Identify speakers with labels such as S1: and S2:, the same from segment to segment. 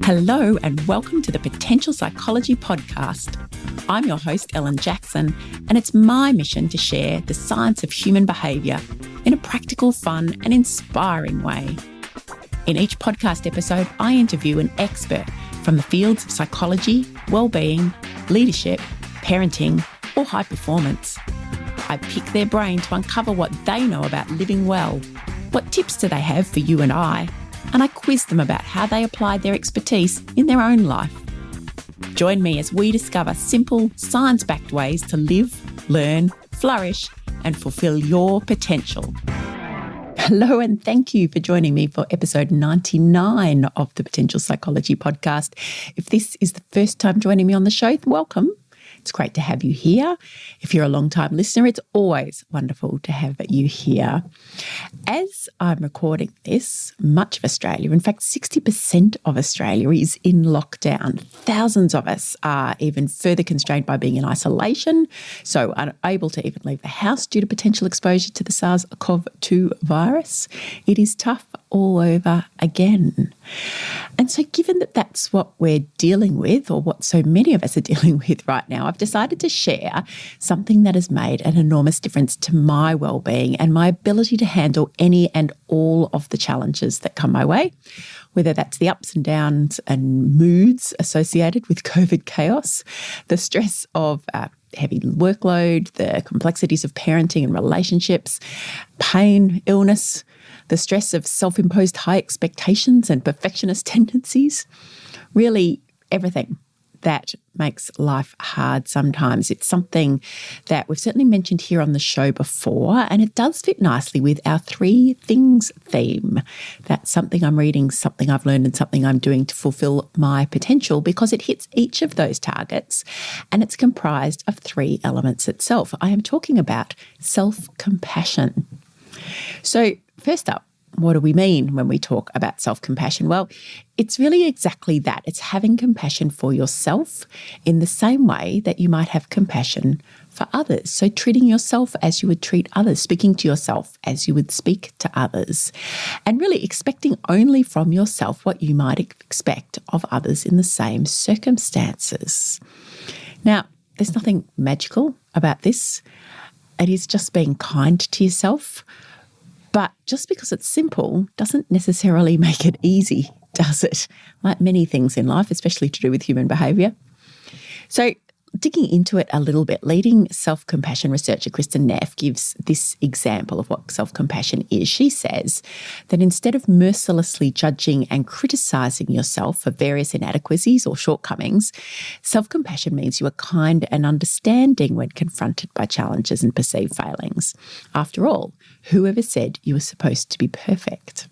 S1: Hello and welcome to the Potential Psychology Podcast. I'm your host, Ellen Jackson, and it's my mission to share the science of human behaviour in a practical, fun and inspiring way. In each podcast episode, I interview an expert from the fields of psychology, well-being, leadership, parenting or high performance. I pick their brain to uncover what they know about living well, what tips do they have for you and I quiz them about how they applied their expertise in their own life. Join me as we discover simple, science-backed ways to live, learn, flourish, and fulfil your potential. Hello, and thank you for joining me for episode 99 of the Potential Psychology Podcast. If this is the first time joining me on the show, welcome. It's great to have you here. If you're a long-time listener, it's always wonderful to have you here. As I'm recording this, much of Australia, in fact, 60% of Australia is in lockdown. Thousands of us are even further constrained by being in isolation, so unable to even leave the house due to potential exposure to the SARS-CoV-2 virus. It is tough all over again. And so given that that's what we're dealing with, or what so many of us are dealing with right now, I've decided to share something that has made an enormous difference to my well-being and my ability to handle any and all of the challenges that come my way, whether that's the ups and downs and moods associated with COVID chaos, the stress of heavy workload, the complexities of parenting and relationships, pain, illness, the stress of self-imposed high expectations and perfectionist tendencies, really everything that makes life hard sometimes. It's something that we've certainly mentioned here on the show before, and it does fit nicely with our 3 things theme. That's something I'm reading, something I've learned, and something I'm doing to fulfill my potential, because it hits each of those targets, and it's comprised of 3 elements itself. I am talking about self-compassion. So first up, what do we mean when we talk about self-compassion? Well, it's really exactly that. It's having compassion for yourself in the same way that you might have compassion for others. So treating yourself as you would treat others, speaking to yourself as you would speak to others, and really expecting only from yourself what you might expect of others in the same circumstances. Now, there's nothing magical about this. It is just being kind to yourself. But just because it's simple doesn't necessarily make it easy, does it? Like many things in life, especially to do with human behaviour. So digging into it a little bit, leading self-compassion researcher Kristy Smith gives this example of what self-compassion is. She says that instead of mercilessly judging and criticising yourself for various inadequacies or shortcomings, self-compassion means you are kind and understanding when confronted by challenges and perceived failings. After all, whoever said you were supposed to be perfect?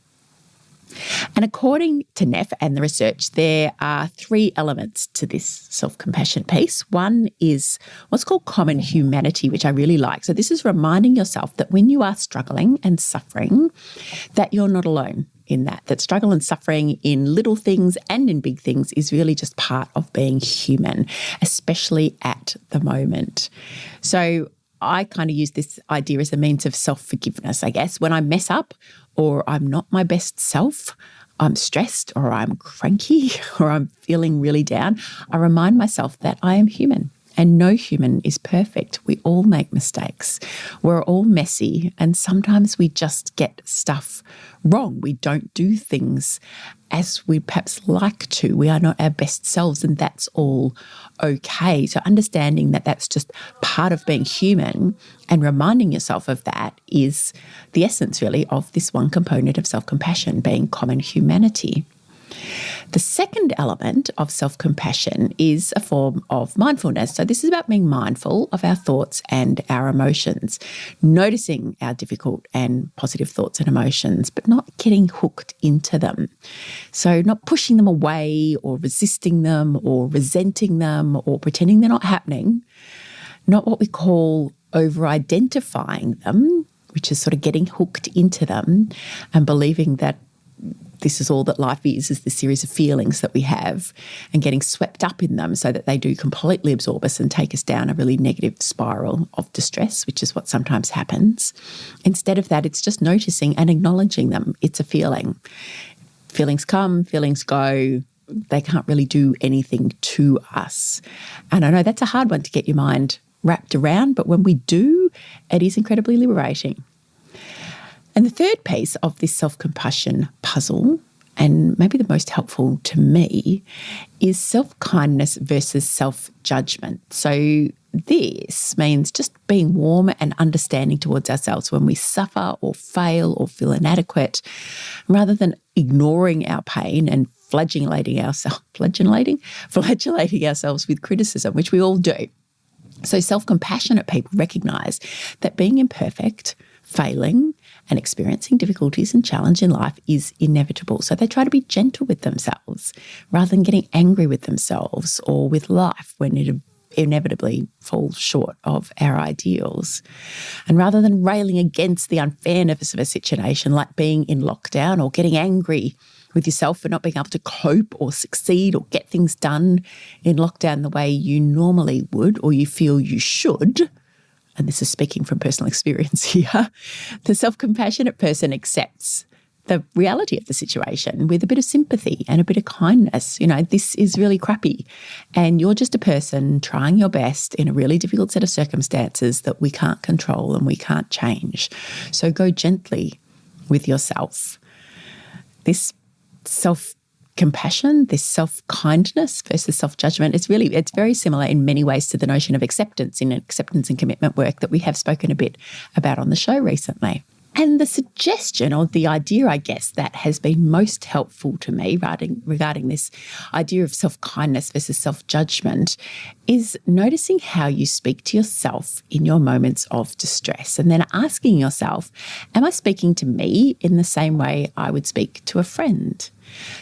S1: And according to Neff and the research, there are 3 elements to this self-compassion piece. One is what's called common humanity, which I really like. So this is reminding yourself that when you are struggling and suffering, that you're not alone in that struggle and suffering in little things and in big things is really just part of being human, especially at the moment. So I kind of use this idea as a means of self-forgiveness, I guess. When I mess up or I'm not my best self, I'm stressed or I'm cranky or I'm feeling really down, I remind myself that I am human and no human is perfect. We all make mistakes. We're all messy and sometimes we just get stuff wrong. We don't do things as we perhaps like to. We are not our best selves and that's all okay. So understanding that that's just part of being human and reminding yourself of that is the essence really of this one component of self-compassion, being common humanity. The second element of self-compassion is a form of mindfulness. So this is about being mindful of our thoughts and our emotions, noticing our difficult and positive thoughts and emotions, but not getting hooked into them. So not pushing them away or resisting them or resenting them or pretending they're not happening, not what we call over-identifying them, which is sort of getting hooked into them and believing that this is all that life is the series of feelings that we have, and getting swept up in them so that they do completely absorb us and take us down a really negative spiral of distress, which is what sometimes happens. Instead of that, it's just noticing and acknowledging them. It's a feeling. Feelings come, feelings go. they can't really do anything to us. And I know that's a hard one to get your mind wrapped around, but when we do, it is incredibly liberating. And the third piece of this self-compassion puzzle, and maybe the most helpful to me, is self-kindness versus self-judgment. So this means just being warm and understanding towards ourselves when we suffer or fail or feel inadequate, rather than ignoring our pain and flagellating ourselves with criticism, which we all do. So self-compassionate people recognise that being imperfect, failing, and experiencing difficulties and challenge in life is inevitable. So they try to be gentle with themselves rather than getting angry with themselves or with life when it inevitably falls short of our ideals. And rather than railing against the unfairness of a situation like being in lockdown or getting angry with yourself for not being able to cope or succeed or get things done in lockdown the way you normally would or you feel you should, and this is speaking from personal experience here, the self-compassionate person accepts the reality of the situation with a bit of sympathy and a bit of kindness. You know, this is really crappy and you're just a person trying your best in a really difficult set of circumstances that we can't control and we can't change. So go gently with yourself. This self-compassion, this self-kindness versus self-judgment, it's very similar in many ways to the notion of acceptance in acceptance and commitment work that we have spoken a bit about on the show recently. And the suggestion or the idea, I guess, that has been most helpful to me regarding this idea of self-kindness versus self-judgment is noticing how you speak to yourself in your moments of distress and then asking yourself, am I speaking to me in the same way I would speak to a friend?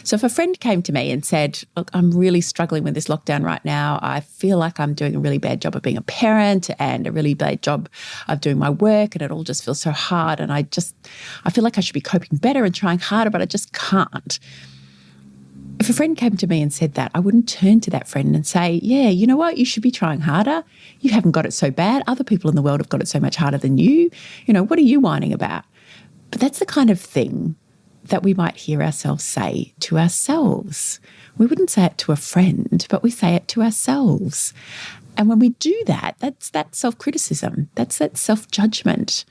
S1: So if a friend came to me and said, look, I'm really struggling with this lockdown right now. I feel like I'm doing a really bad job of being a parent and a really bad job of doing my work and it all just feels so hard and I feel like I should be coping better and trying harder, but I just can't. If a friend came to me and said that, I wouldn't turn to that friend and say, yeah, you know what, you should be trying harder. You haven't got it so bad. Other people in the world have got it so much harder than you. You know, what are you whining about? But that's the kind of thing that we might hear ourselves say to ourselves. We wouldn't say it to a friend, but we say it to ourselves. And when we do that, that's that self-criticism, that's that self-judgment.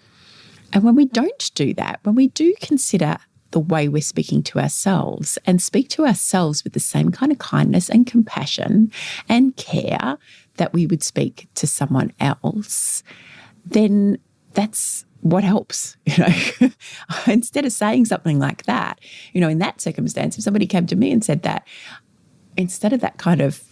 S1: And when we don't do that, when we do consider the way we're speaking to ourselves and speak to ourselves with the same kind of kindness and compassion and care that we would speak to someone else, then that's what helps, you know. Instead of saying something like that, you know, in that circumstance, if somebody came to me and said that, instead of that kind of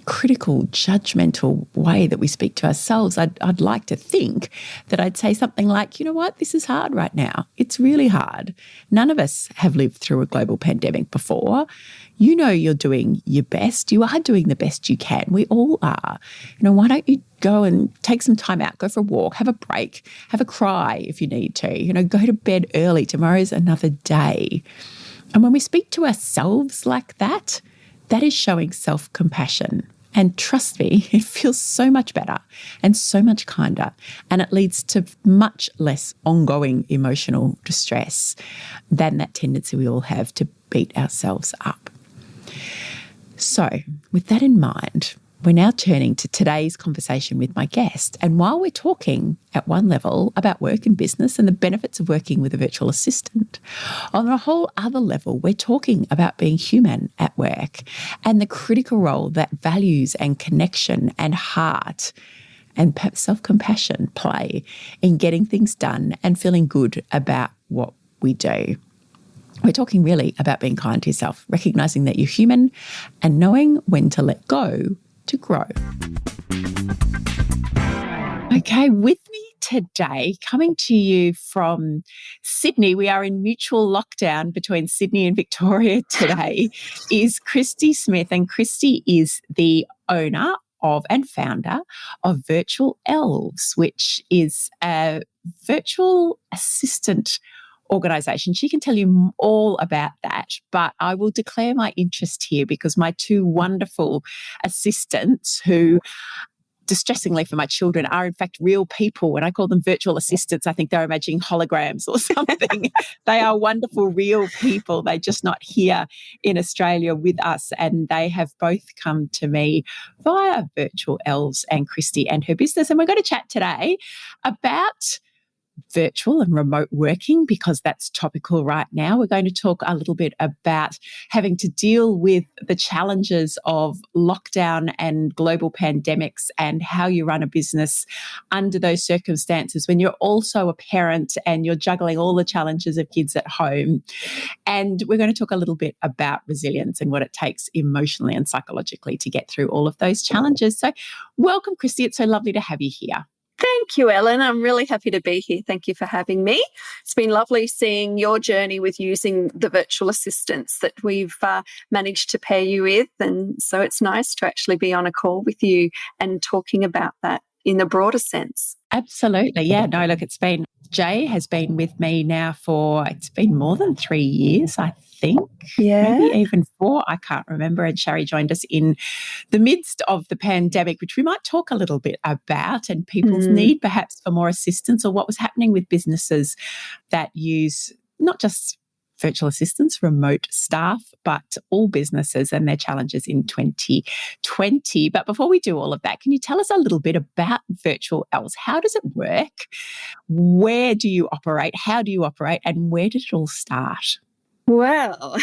S1: critical, judgmental way that we speak to ourselves, I'd like to think that I'd say something like, you know what, this is hard right now. It's really hard. None of us have lived through a global pandemic before. You know you're doing your best. You are doing the best you can. We all are. You know, why don't you go and take some time out, go for a walk, have a break, have a cry if you need to, you know, go to bed early. Tomorrow's another day. And when we speak to ourselves like that, that is showing self-compassion. And trust me, it feels so much better and so much kinder. And it leads to much less ongoing emotional distress than that tendency we all have to beat ourselves up. So with that in mind, we're now turning to today's conversation with my guest. And while we're talking at one level about work and business and the benefits of working with a virtual assistant, on a whole other level, we're talking about being human at work and the critical role that values and connection and heart and perhaps self-compassion play in getting things done and feeling good about what we do. We're talking really about being kind to yourself, recognizing that you're human and knowing when to let go to grow. Okay, with me today, coming to you from Sydney, we are in mutual lockdown between Sydney and Victoria today, is Kristy Smith. And Kristy is the owner of and founder of Virtual Elves, which is a virtual assistant organisation. She can tell you all about that, but I will declare my interest here because my two wonderful assistants who distressingly for my children, are in fact real people. When I call them virtual assistants, I think they're imagining holograms or something. They are wonderful, real people. They're just not here in Australia with us. And they have both come to me via Virtual Elves and Kristy and her business. And we're going to chat today about virtual and remote working, because that's topical right now. We're going to talk a little bit about having to deal with the challenges of lockdown and global pandemics and how you run a business under those circumstances when you're also a parent and you're juggling all the challenges of kids at home. And we're going to talk a little bit about resilience and what it takes emotionally and psychologically to get through all of those challenges. So welcome, Kristy. It's so lovely to have you here.
S2: Thank you, Ellen. I'm really happy to be here. Thank you for having me. It's been lovely seeing your journey with using the virtual assistants that we've managed to pair you with. And so it's nice to actually be on a call with you and talking about that in a broader sense.
S1: Absolutely. Yeah, no, look, Jay has been with me now it's been more than 3 years, I think.
S2: Yeah.
S1: Maybe even 4, I can't remember. And Sherry joined us in the midst of the pandemic, which we might talk a little bit about, and people's need perhaps for more assistance, or what was happening with businesses that use not just virtual assistants, remote staff, but all businesses and their challenges in 2020. But before we do all of that, can you tell us a little bit about Virtual Elves? How does it work? Where do you operate? How do you operate? And where did it all start?
S2: Well,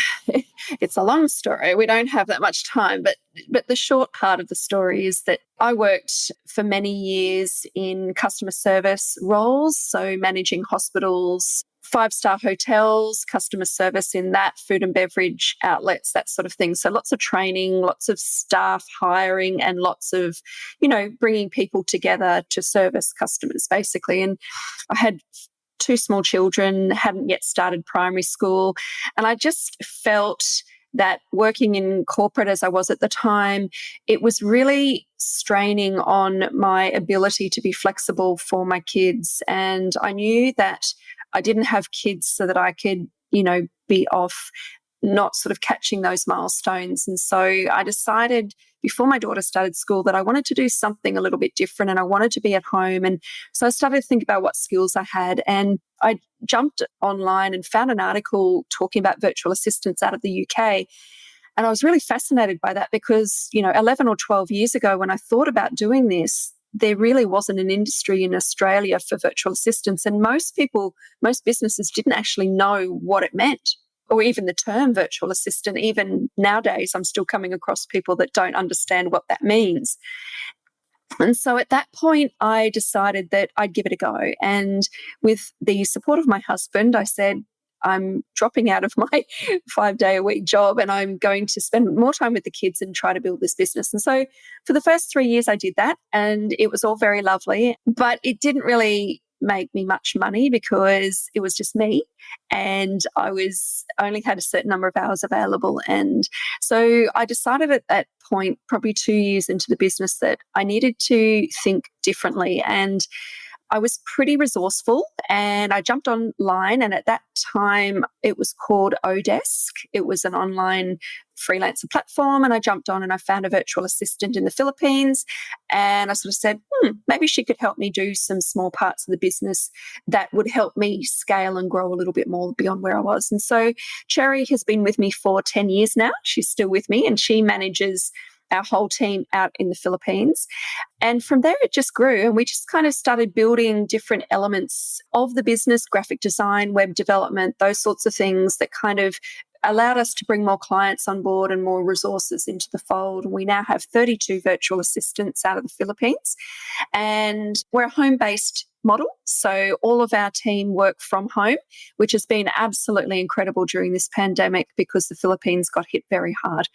S2: it's a long story. We don't have that much time, but the short part of the story is that I worked for many years in customer service roles, so managing hospitals, 5-star hotels, customer service in that, food and beverage outlets, that sort of thing. So lots of training, lots of staff hiring, and lots of, bringing people together to service customers, basically. And I had 2 small children, hadn't yet started primary school. And I just felt that working in corporate as I was at the time, it was really straining on my ability to be flexible for my kids. And I knew that I didn't have kids so that I could, be off, not sort of catching those milestones. And so I decided before my daughter started school that I wanted to do something a little bit different, and I wanted to be at home. And so I started to think about what skills I had, and I jumped online and found an article talking about virtual assistants out of the UK. And I was really fascinated by that because, 11 or 12 years ago when I thought about doing this, there really wasn't an industry in Australia for virtual assistants. And most businesses didn't actually know what it meant, or even the term virtual assistant. Even nowadays, I'm still coming across people that don't understand what that means. And so at that point, I decided that I'd give it a go. And with the support of my husband, I said, I'm dropping out of my 5-day-a-week job and I'm going to spend more time with the kids and try to build this business. And so for the first 3 years, I did that, and it was all very lovely, but it didn't really make me much money because it was just me, and I only had a certain number of hours available. And so I decided at that point, probably 2 years into the business, that I needed to think differently. And I was pretty resourceful, and I jumped online, and at that time it was called Odesk. It was an online freelancer platform, and I jumped on and I found a virtual assistant in the Philippines, and I sort of said, maybe she could help me do some small parts of the business that would help me scale and grow a little bit more beyond where I was. And so Cherry has been with me for 10 years now. She's still with me, and she manages our whole team out in the Philippines. And from there, it just grew, and we just kind of started building different elements of the business, graphic design, web development, those sorts of things that kind of allowed us to bring more clients on board and more resources into the fold. And we now have 32 virtual assistants out of the Philippines, and we're a home-based model. So all of our team work from home, which has been absolutely incredible during this pandemic because the Philippines got hit very hard.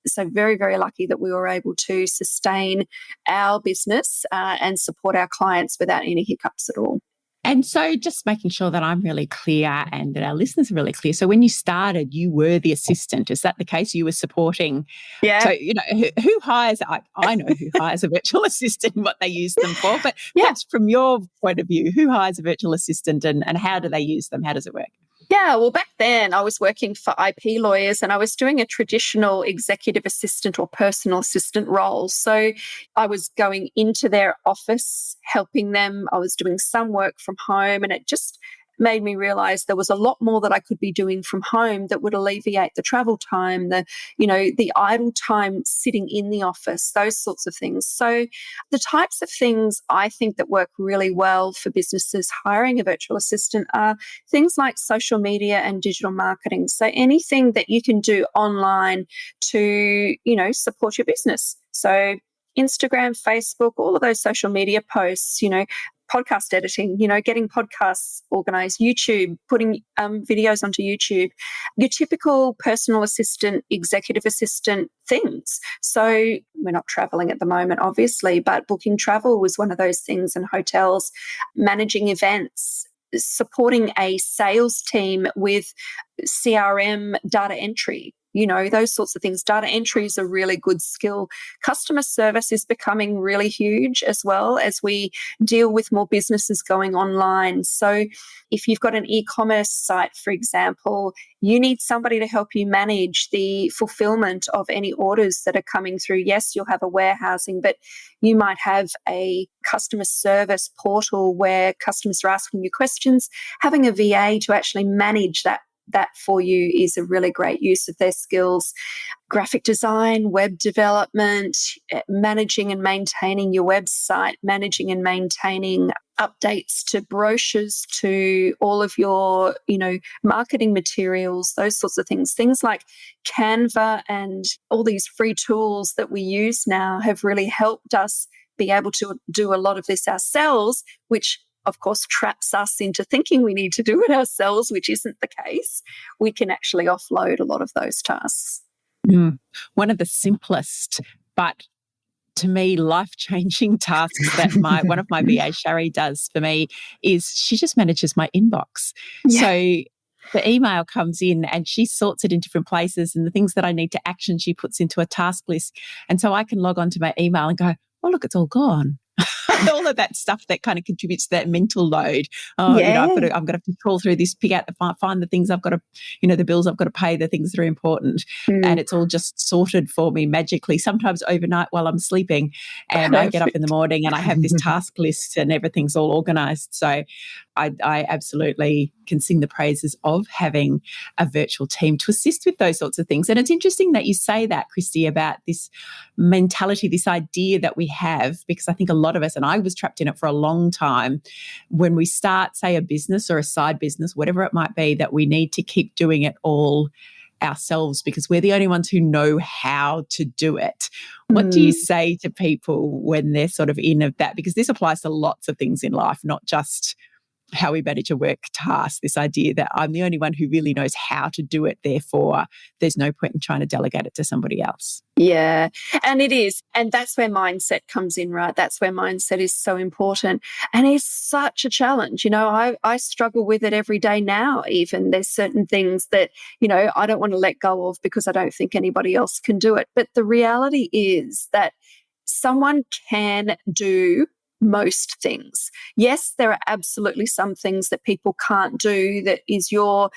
S2: So very, very lucky that we were able to sustain our business and support our clients without any hiccups at all.
S1: And so just making sure that I'm really clear and that our listeners are really clear. So when you started, you were the assistant. Is that the case? You were supporting?
S2: Yeah.
S1: So, who hires, I know who hires a virtual assistant and what they use them for, but perhaps from your point of view, who hires a virtual assistant and how do they use them? How does it work?
S2: Yeah, well, back then I was working for IP lawyers and I was doing a traditional executive assistant or personal assistant role. So I was going into their office, helping them. I was doing some work from home, and it just made me realize there was a lot more that I could be doing from home that would alleviate the travel time, the idle time sitting in the office, those sorts of things. So the types of things I think that work really well for businesses hiring a virtual assistant are things like social media and digital marketing. So anything that you can do online to, support your business. So Instagram, Facebook, all of those social media posts, podcast editing, getting podcasts organized, YouTube, putting videos onto YouTube, your typical personal assistant, executive assistant things. So we're not traveling at the moment, obviously, but booking travel was one of those things, and hotels, managing events, supporting a sales team with CRM data entry, those sorts of things. Data entry is a really good skill. Customer service is becoming really huge as well as we deal with more businesses going online. So if you've got an e-commerce site, for example, you need somebody to help you manage the fulfillment of any orders that are coming through. Yes, you'll have a warehousing, but you might have a customer service portal where customers are asking you questions. Having a VA to actually manage that for you is a really great use of their skills. Graphic design, web development, managing and maintaining your website, managing and maintaining updates to brochures, to all of your, marketing materials, those sorts of things. Things like Canva and all these free tools that we use now have really helped us be able to do a lot of this ourselves, which of course traps us into thinking we need to do it ourselves, which isn't the case. We can actually offload a lot of those tasks.
S1: One of the simplest, but to me, life-changing tasks that one of my VA, Shari, does for me is she just manages my inbox.
S2: Yeah.
S1: So the email comes in and she sorts it in different places, and the things that I need to action, she puts into a task list. And so I can log onto my email and go, oh, look, it's all gone. All of that stuff that kind of contributes to that mental load. Oh,
S2: Yeah.
S1: I'm going to have to trawl through this, pick out find the things I've got to, the bills I've got to pay, the things that are important. And it's all just sorted for me magically, sometimes overnight while I'm sleeping. And I get up in the morning and I have this task list and everything's all organized. So I absolutely can sing the praises of having a virtual team to assist with those sorts of things. And it's interesting that you say that, Kristy, about this mentality, this idea that we have, because I think a lot of us, and I was trapped in it for a long time, when we start, say, a business or a side business, whatever it might be, that we need to keep doing it all ourselves because we're the only ones who know how to do it. What do you say to people when they're sort of in of that? Because this applies to lots of things in life, not just how we manage a work task, this idea that I'm the only one who really knows how to do it, therefore there's no point in trying to delegate it to somebody else.
S2: Yeah, and it is. And that's where mindset comes in, right? That's where mindset is so important. And it's such a challenge. I struggle with it every day now, even. There's certain things that, I don't want to let go of because I don't think anybody else can do it. But the reality is that someone can do most things. Yes, there are absolutely some things that people can't do that is your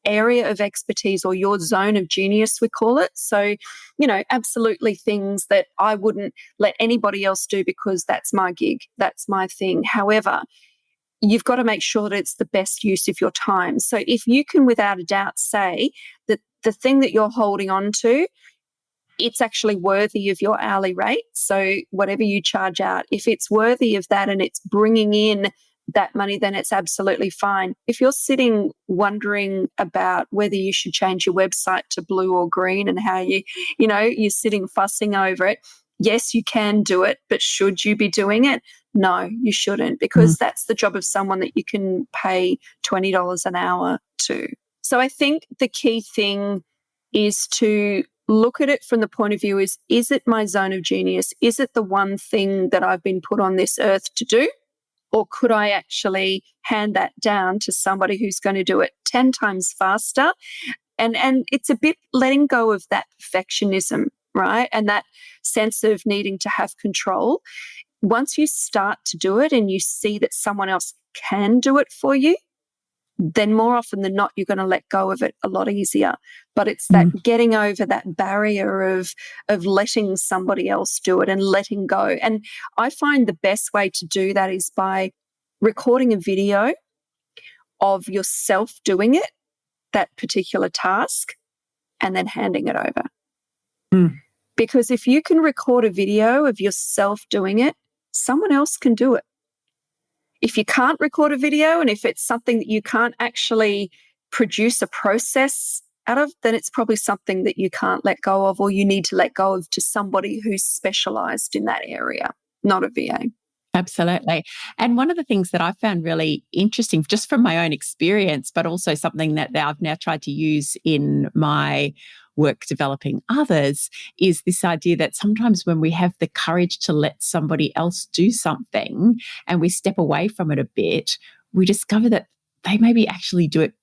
S2: area of expertise or your zone of genius, we call it. So, absolutely things that I wouldn't let anybody else do because that's my gig, that's my thing. However, you've got to make sure that it's the best use of your time. So if you can without a doubt say that the thing that you're holding on to, it's actually worthy of your hourly rate. So whatever you charge out, if it's worthy of that and it's bringing in that money, then it's absolutely fine. If you're sitting wondering about whether you should change your website to blue or green and how you're sitting fussing over it, yes, you can do it, but should you be doing it? No, you shouldn't, because that's the job of someone that you can pay $20 an hour to. So I think the key thing is to look at it from the point of view is it my zone of genius? Is it the one thing that I've been put on this earth to do? Or could I actually hand that down to somebody who's going to do it 10 times faster? And it's a bit letting go of that perfectionism, right? And that sense of needing to have control. Once you start to do it and you see that someone else can do it for you, then more often than not, you're going to let go of it a lot easier. But it's that getting over that barrier of letting somebody else do it and letting go. And I find the best way to do that is by recording a video of yourself doing it, that particular task, and then handing it over. Because if you can record a video of yourself doing it, someone else can do it. If you can't record a video, and if it's something that you can't actually produce a process out of, then it's probably something that you can't let go of, or you need to let go of to somebody who's specialized in that area, not a VA.
S1: Absolutely. And one of the things that I found really interesting, just from my own experience, but also something that I've now tried to use in my work developing others, is this idea that sometimes when we have the courage to let somebody else do something and we step away from it a bit, we discover that they maybe actually do it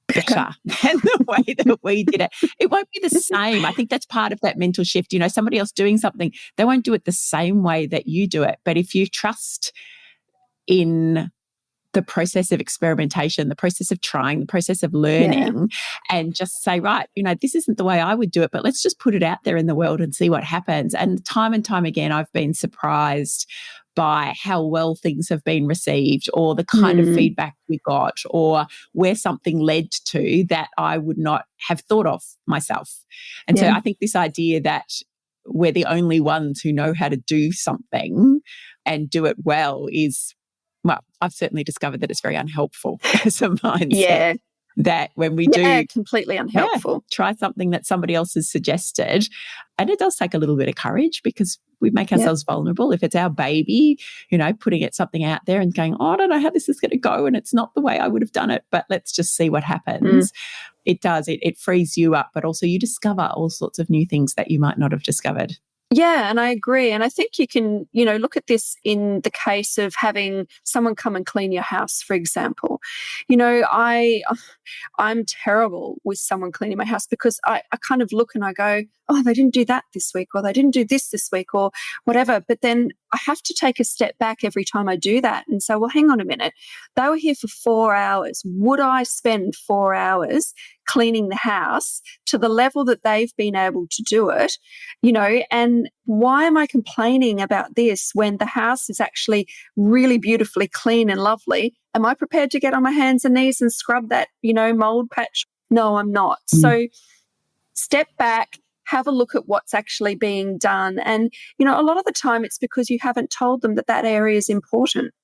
S1: better than the way that we did it. It won't be the same. I think that's part of that mental shift. Somebody else doing something, they won't do it the same way that you do it. But if you trust in the process of experimentation, the process of trying, the process of learning, and just say, right, this isn't the way I would do it, but let's just put it out there in the world and see what happens. And time again, I've been surprised by how well things have been received, or the kind of feedback we got, or where something led to that I would not have thought of myself. And so I think this idea that we're the only ones who know how to do something and do it well is, well, I've certainly discovered that it's very unhelpful as a mindset.
S2: Yeah.
S1: That when we do
S2: completely unhelpful.
S1: Try something that somebody else has suggested, and it does take a little bit of courage because we make ourselves vulnerable. If it's our baby, putting something out there and going, I don't know how this is going to go, and it's not the way I would have done it, but let's just see what happens. It does. It frees you up, but also you discover all sorts of new things that you might not have discovered.
S2: Yeah, and I agree. And I think you can, look at this in the case of having someone come and clean your house, for example. I'm terrible with someone cleaning my house because I kind of look and I go, oh, they didn't do that this week, or they didn't do this week, or whatever. But then I have to take a step back every time I do that and say, well, hang on a minute. They were here for 4 hours. Would I spend 4 hours cleaning the house to the level that they've been able to do it? And why am I complaining about this when the house is actually really beautifully clean and lovely? Am I prepared to get on my hands and knees and scrub that, mold patch? No, I'm not. So step back, have a look at what's actually being done. And, a lot of the time it's because you haven't told them that that area is important,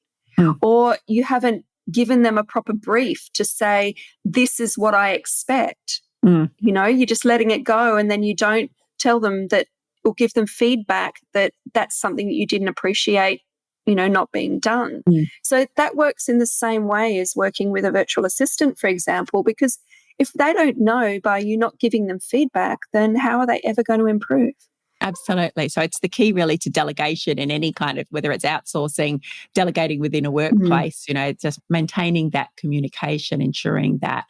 S2: or you haven't given them a proper brief to say, this is what I expect. You're just letting it go, and then you don't tell them that, or give them feedback that that's something that you didn't appreciate, not being done. So that works in the same way as working with a virtual assistant, for example, because if they don't know by you not giving them feedback, then how are they ever going to improve?
S1: Absolutely. So it's the key really to delegation in any kind of, whether it's outsourcing, delegating within a workplace, just maintaining that communication, ensuring that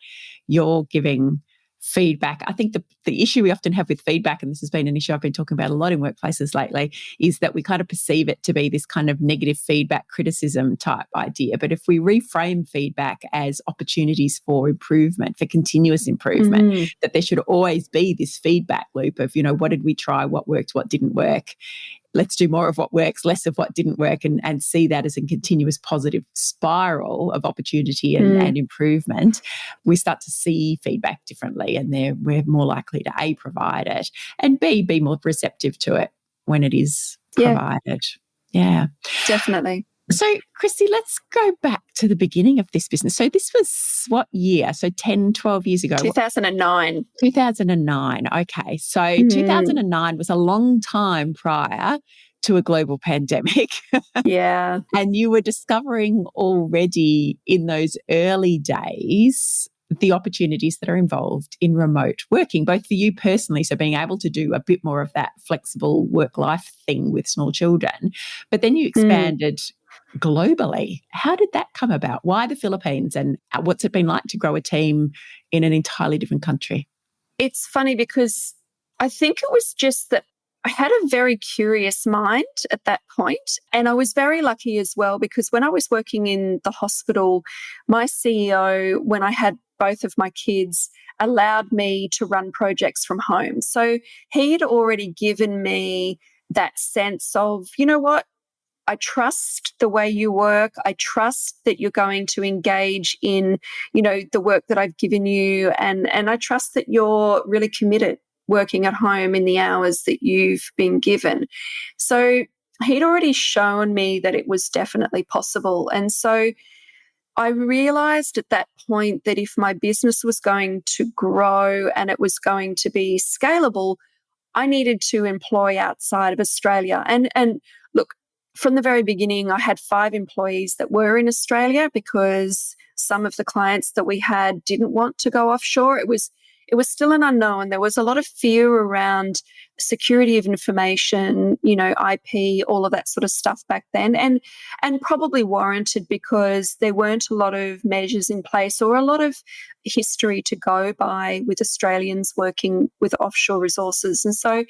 S1: you're giving feedback. I think the issue we often have with feedback, and this has been an issue I've been talking about a lot in workplaces lately, is that we kind of perceive it to be this kind of negative feedback, criticism type idea. But if we reframe feedback as opportunities for improvement, for continuous improvement, that there should always be this feedback loop of, what did we try, what worked, what didn't work. Let's do more of what works, less of what didn't work, and see that as a continuous positive spiral of opportunity and improvement. We start to see feedback differently, and we're more likely to A, provide it, and B, be more receptive to it when it is provided. Yeah.
S2: Definitely.
S1: So, Kristy, let's go back to the beginning of this business. So this was what year? So 10, 12 years ago?
S2: 2009.
S1: 2009. Okay. So 2009 was a long time prior to a global pandemic.
S2: Yeah.
S1: And you were discovering already in those early days the opportunities that are involved in remote working, both for you personally, so being able to do a bit more of that flexible work-life thing with small children, but then you expanded globally. How did that come about? Why the Philippines, and what's it been like to grow a team in an entirely different country?
S2: It's funny because I think it was just that I had a very curious mind at that point. And I was very lucky as well, because when I was working in the hospital, my CEO, when I had both of my kids, allowed me to run projects from home. So he had already given me that sense of, you know what? I trust the way you work. I trust that you're going to engage in, the work that I've given you. And I trust that you're really committed working at home in the hours that you've been given. So he'd already shown me that it was definitely possible. And so I realized at that point that if my business was going to grow and it was going to be scalable, I needed to employ outside of Australia. And look, from the very beginning, I had 5 employees that were in Australia because some of the clients that we had didn't want to go offshore. It was still an unknown. There was a lot of fear around security of information, IP, all of that sort of stuff back then, and probably warranted, because there weren't a lot of measures in place or a lot of history to go by with Australians working with offshore resources. And so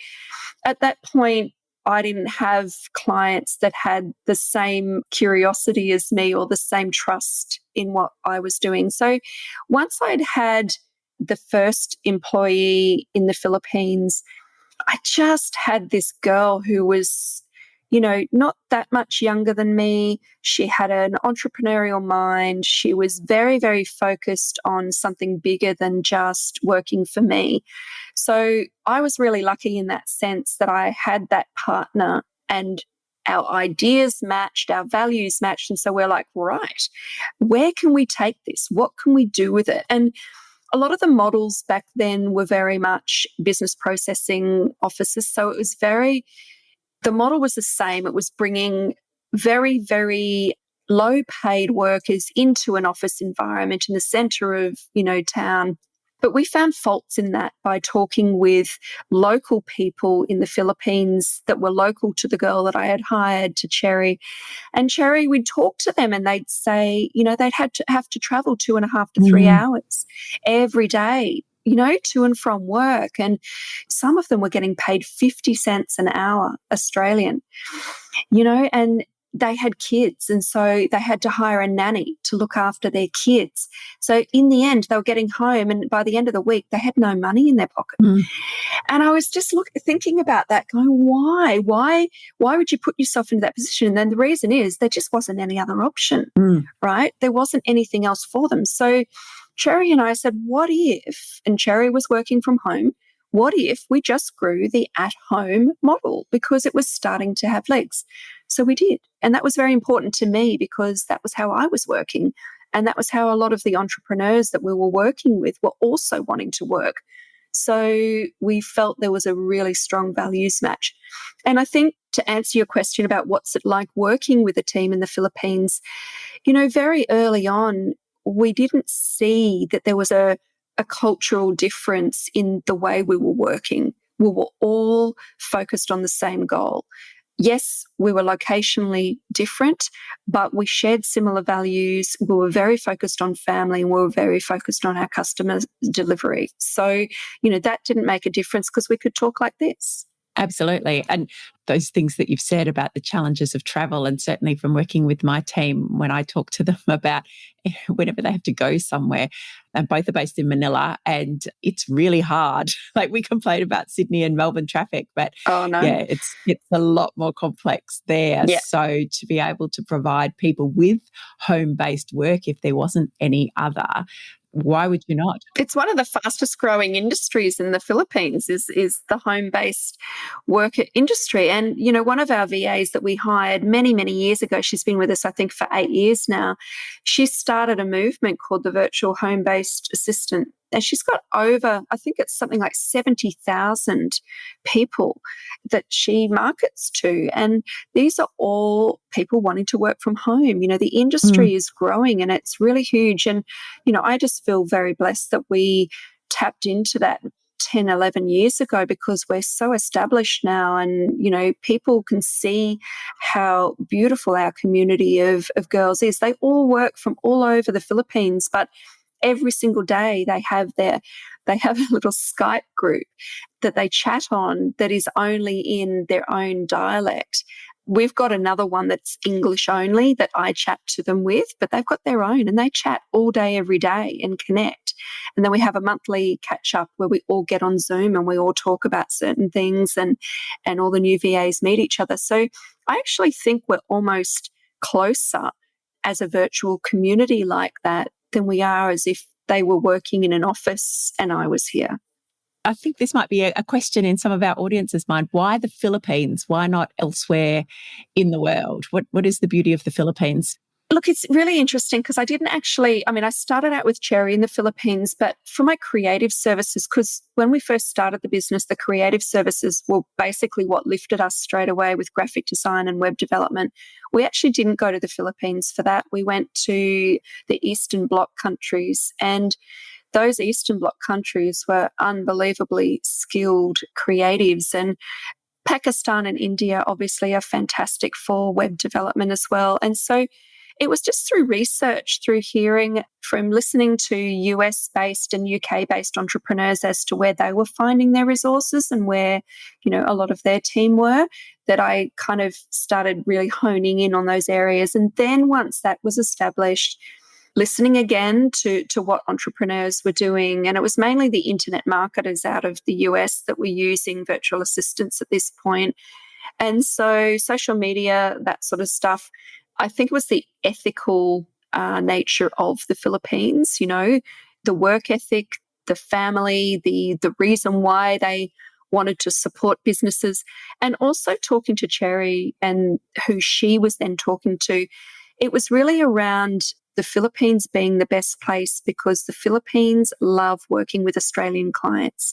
S2: at that point, I didn't have clients that had the same curiosity as me or the same trust in what I was doing. So once I'd had the first employee in the Philippines, I just had this girl who was, not that much younger than me. She had an entrepreneurial mind. She was very, very focused on something bigger than just working for me. So I was really lucky in that sense that I had that partner, and our ideas matched, our values matched. And so we're like, right, where can we take this? What can we do with it? And a lot of the models back then were very much business processing offices. So the model was the same. It was bringing very, very low paid workers into an office environment in the center of, town. But we found faults in that by talking with local people in the Philippines that were local to the girl that I had hired, to Cherry. And Cherry, we'd talk to them and they'd say, they'd have to travel 2.5 to 3 hours every day, to and from work. And some of them were getting paid 50 cents an hour Australian, and they had kids. And so they had to hire a nanny to look after their kids. So in the end, they were getting home, and by the end of the week, they had no money in their pocket. And I was just thinking about that, going, why? Why would you put yourself into that position? And then the reason is there just wasn't any other option, right? There wasn't anything else for them. So Cherry and I said, what if, and Cherry was working from home, what if we just grew the at-home model, because it was starting to have legs? So we did. And that was very important to me, because that was how I was working. And that was how a lot of the entrepreneurs that we were working with were also wanting to work. So we felt there was a really strong values match. And I think, to answer your question about what's it like working with a team in the Philippines, very early on, we didn't see that there was a cultural difference in the way we were working. We were all focused on the same goal. Yes, we were locationally different, but we shared similar values. We were very focused on family, and we were very focused on our customer delivery. So, that didn't make a difference, because we could talk like this.
S1: Absolutely. And those things that you've said about the challenges of travel, and certainly from working with my team, when I talk to them about whenever they have to go somewhere, and both are based in Manila, and it's really hard. Like, we complain about Sydney and Melbourne traffic, but
S2: Oh, no.
S1: yeah, it's a lot more complex there.
S2: Yeah.
S1: So to be able to provide people with home-based work, if there wasn't any other, why would you not?
S2: It's one of the fastest growing industries in the Philippines is the home-based worker industry. And, one of our VAs that we hired many, many years ago, she's been with us, I think, for 8 years now. She started a movement called the Virtual Home-Based Assistant. And she's got over, I think it's something like 70,000 people that she markets to. And these are all people wanting to work from home. The industry is growing, and it's really huge. And, I just feel very blessed that we tapped into that 10, 11 years ago, because we're so established now, and, people can see how beautiful our community of girls is. They all work from all over the Philippines, but every single day they have a little Skype group that they chat on that is only in their own dialect. We've got another one that's English only that I chat to them with, but they've got their own and they chat all day, every day and connect. And then we have a monthly catch up where we all get on Zoom and we all talk about certain things, and all the new VAs meet each other. So I actually think we're almost closer as a virtual community like that than we are as if they were working in an office and I was here.
S1: I think this might be a question in some of our audience's mind. Why the Philippines? Why not elsewhere in the world? What is the beauty of the Philippines?
S2: Look, it's really interesting because I started out with Cherry in the Philippines, but for my creative services, because when we first started the business, the creative services were basically what lifted us straight away with graphic design and web development. We actually didn't go to the Philippines for that. We went to the Eastern Bloc countries, and those Eastern Bloc countries were unbelievably skilled creatives, and Pakistan and India obviously are fantastic for web development as well. And so it was just through research, through hearing from listening to US-based and UK-based entrepreneurs as to where they were finding their resources and where, a lot of their team were, that I kind of started really honing in on those areas. And then once that was established, listening again to what entrepreneurs were doing. And it was mainly the internet marketers out of the US that were using virtual assistants at this point. And so social media, that sort of stuff, I think it was the ethical nature of the Philippines, the work ethic, the family, the reason why they wanted to support businesses, and also talking to Cherry and who she was then talking to. It was really around the Philippines being the best place because the Philippines love working with Australian clients.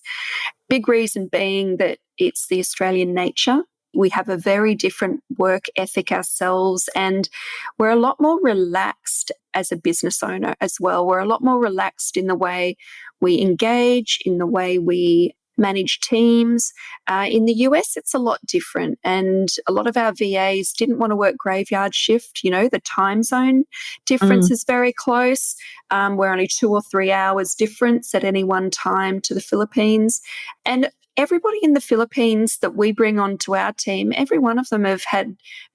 S2: Big reason being that it's the Australian nature. We have a very different work ethic ourselves, and we're a lot more relaxed as a business owner as well. We're a lot more relaxed in the way we engage, in the way we manage teams. In the US, it's a lot different. And a lot of our VAs didn't want to work graveyard shift. The time zone difference is very close. We're only 2 or 3 hours difference at any one time to the Philippines. And everybody in the Philippines that we bring onto our team, every one of them have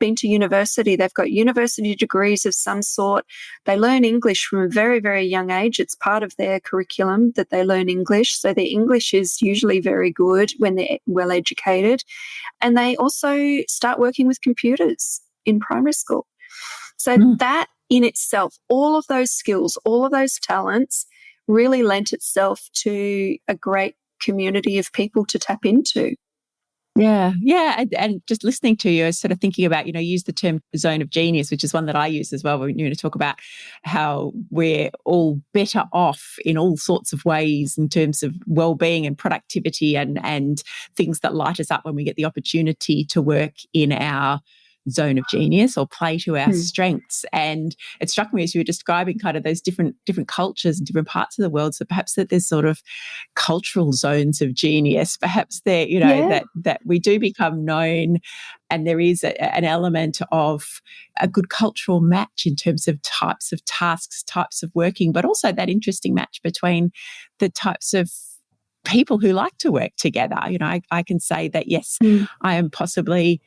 S2: been to university. They've got university degrees of some sort. They learn English from a very, very young age. It's part of their curriculum that they learn English. So their English is usually very good when they're well educated. And they also start working with computers in primary school. So that in itself, all of those skills, all of those talents really lent itself to a great community of people to tap into.
S1: Yeah. And just listening to you, I was sort of thinking about, use the term zone of genius, which is one that I use as well when you talk about how we're all better off in all sorts of ways in terms of well-being and productivity and things that light us up when we get the opportunity to work in our zone of genius or play to our strengths. And it struck me as you were describing kind of those different cultures and different parts of the world. So perhaps that there's sort of cultural zones of genius, perhaps there, that we do become known, and there is an element of a good cultural match in terms of types of tasks, types of working, but also that interesting match between the types of people who like to work together. I can say that, yes, I am possibly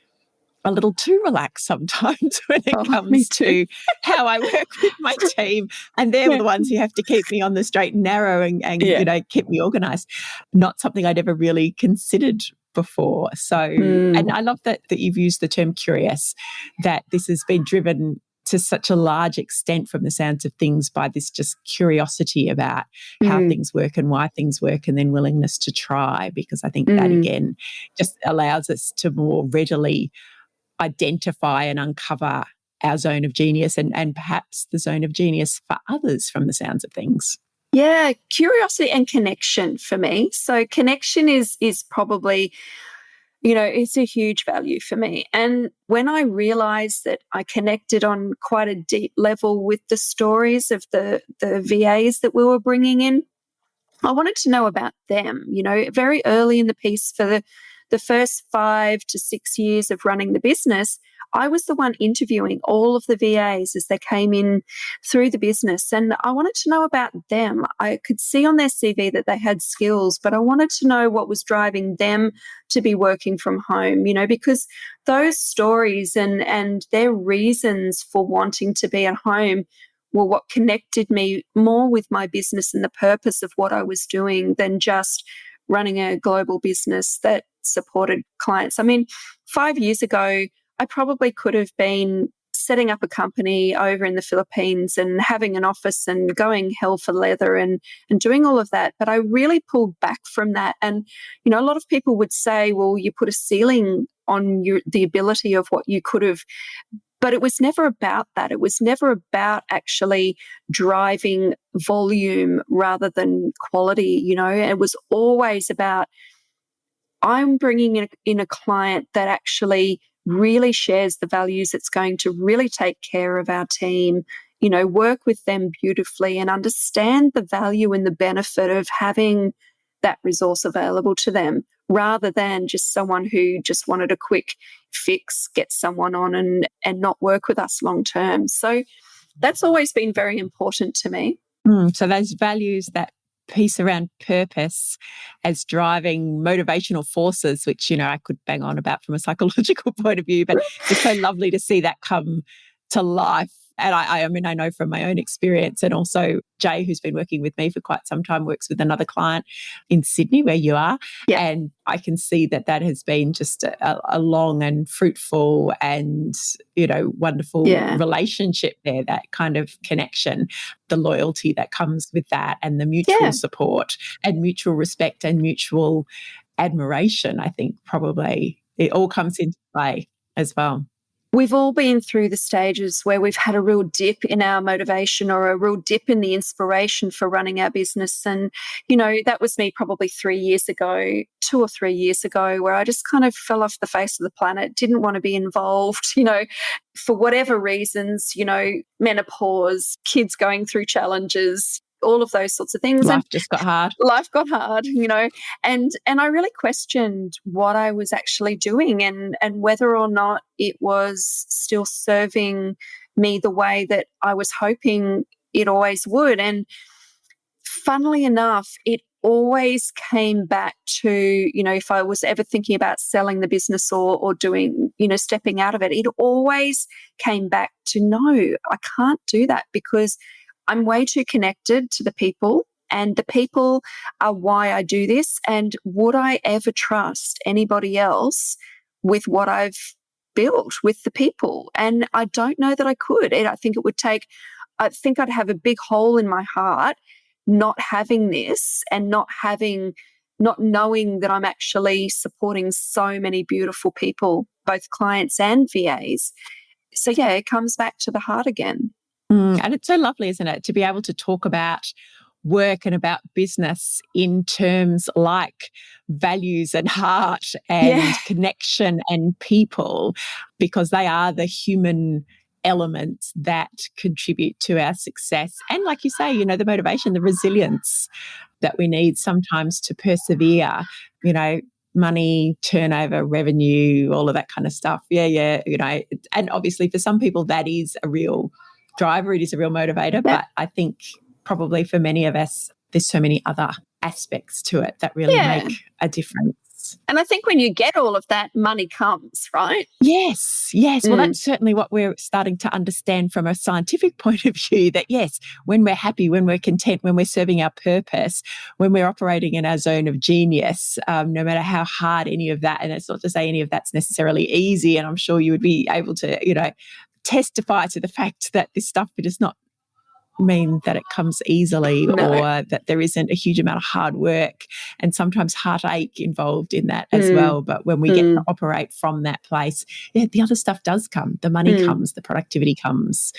S1: a little too relaxed sometimes when it comes to how I work with my team. And they're the ones who have to keep me on the straight and narrow and keep me organised. Not something I'd ever really considered before. So, and I love that you've used the term curious, that this has been driven to such a large extent from the sounds of things by this just curiosity about how things work and why things work, and then willingness to try, because I think that again just allows us to more readily identify and uncover our zone of genius and perhaps the zone of genius for others from the sounds of things.
S2: Yeah, curiosity and connection for me. So connection is probably, it's a huge value for me. And when I realized that I connected on quite a deep level with the stories of the VAs that we were bringing in, I wanted to know about them. Very early in the piece for the the first 5 to 6 years of running the business, I was the one interviewing all of the VAs as they came in through the business. And I wanted to know about them. I could see on their CV that they had skills, but I wanted to know what was driving them to be working from home, because those stories and their reasons for wanting to be at home were what connected me more with my business and the purpose of what I was doing than just running a global business that supported clients. I mean, 5 years ago, I probably could have been setting up a company over in the Philippines and having an office and going hell for leather and doing all of that. But I really pulled back from that. And, a lot of people would say, well, you put a ceiling on the ability of what you could have. But it was never about that. It was never about actually driving volume rather than quality, It was always about, I'm bringing in a client that actually really shares the values. It's going to really take care of our team, work with them beautifully and understand the value and the benefit of having that resource available to them rather than just someone who just wanted a quick fix, get someone on and not work with us long term. So that's always been very important to me.
S1: So those values, that piece around purpose as driving motivational forces, which, I could bang on about from a psychological point of view, but it's so lovely to see that come to life. And I mean, I know from my own experience, and also Jay, who's been working with me for quite some time, works with another client in Sydney where you are.
S2: Yeah.
S1: And I can see that has been just a long and fruitful and, wonderful relationship there, that kind of connection, the loyalty that comes with that and the mutual support and mutual respect and mutual admiration. I think probably it all comes into play as well.
S2: We've all been through the stages where we've had a real dip in our motivation or a real dip in the inspiration for running our business. And, that was me probably 3 years ago, 2 or 3 years ago, where I just kind of fell off the face of the planet, didn't want to be involved, for whatever reasons, menopause, kids going through challenges, all of those sorts of things.
S1: Life just got hard.
S2: Life got hard, and I really questioned what I was actually doing and whether or not it was still serving me the way that I was hoping it always would. And funnily enough, it always came back to, if I was ever thinking about selling the business or doing, stepping out of it, it always came back to, no, I can't do that because I'm way too connected to the people, and the people are why I do this. And would I ever trust anybody else with what I've built with the people? And I don't know that I could. I think I'd have a big hole in my heart not having this and not knowing that I'm actually supporting so many beautiful people, both clients and VAs. So it comes back to the heart again.
S1: And it's so lovely, isn't it, to be able to talk about work and about business in terms like values and heart and connection and people, because they are the human elements that contribute to our success. And like you say, the motivation, the resilience that we need sometimes to persevere, money, turnover, revenue, all of that kind of stuff. And obviously for some people that is a real driver, it is a real motivator, but I think probably for many of us, there's so many other aspects to it that really make a difference.
S2: And I think when you get all of that, money comes, right?
S1: Yes. Well, that's certainly what we're starting to understand from a scientific point of view, that yes, when we're happy, when we're content, when we're serving our purpose, when we're operating in our zone of genius, no matter how hard any of that, and it's not to say any of that's necessarily easy, and I'm sure you would be able to, testify to the fact that this stuff does not mean that it comes easily or that there isn't a huge amount of hard work and sometimes heartache involved in that as well. But when we get to operate from that place, the other stuff does come. The money comes, the productivity comes,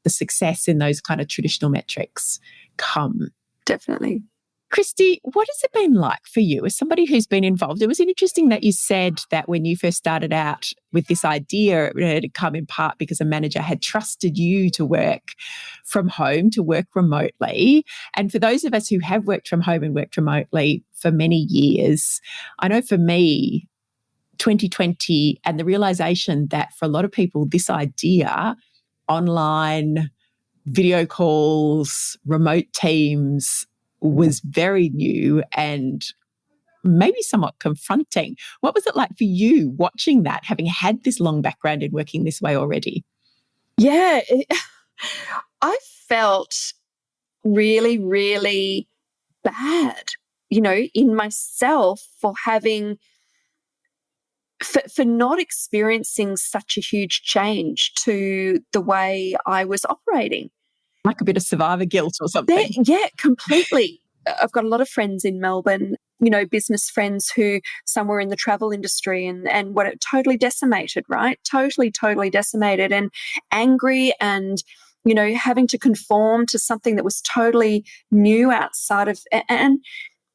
S1: the success in those kind of traditional metrics come.
S2: Definitely.
S1: Kristy, what has it been like for you as somebody who's been involved? It was interesting that you said that when you first started out with this idea, it had come in part because a manager had trusted you to work from home, to work remotely. And for those of us who have worked from home and worked remotely for many years, I know for me, 2020 and the realization that for a lot of people, this idea, online video calls, remote teams, was very new and maybe somewhat confronting. What was it like for you watching that, having had this long background in working this way already?
S2: Yeah, I felt really, really bad, in myself for not experiencing such a huge change to the way I was operating.
S1: Like a bit of survivor guilt or something.
S2: Yeah, completely. I've got a lot of friends in Melbourne, business friends who some were in the travel industry and were totally decimated, right? Totally decimated and angry and, having to conform to something that was totally new outside of, and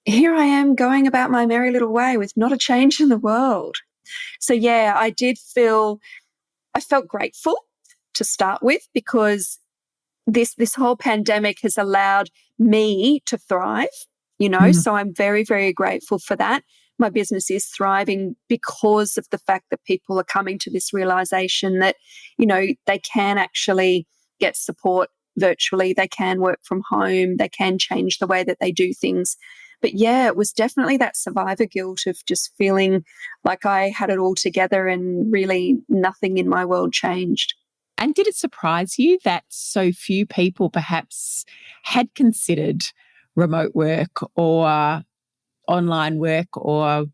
S2: here I am going about my merry little way with not a change in the world. So yeah, I felt grateful to start with because this whole pandemic has allowed me to thrive, so I'm very, very grateful for that. My business is thriving because of the fact that people are coming to this realization that, they can actually get support virtually, they can work from home, they can change the way that they do things. But yeah, it was definitely that survivor guilt of just feeling like I had it all together and really nothing in my world changed.
S1: And did it surprise you that so few people perhaps had considered remote work or online work or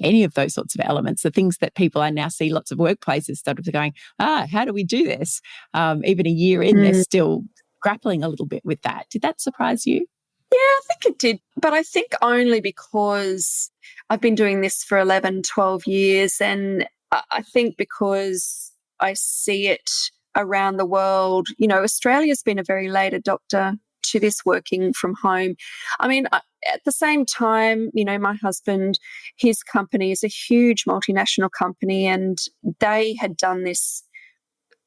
S1: any of those sorts of elements, the things that people I now see lots of workplaces sort of going, how do we do this? Even a year in, they're still grappling a little bit with that. Did that surprise you?
S2: Yeah, I think it did. But I think only because I've been doing this for 11, 12 years. And I think because I see it around the world, Australia's been a very late adopter to this working from home. I mean, at the same time, my husband, his company is a huge multinational company and they had done this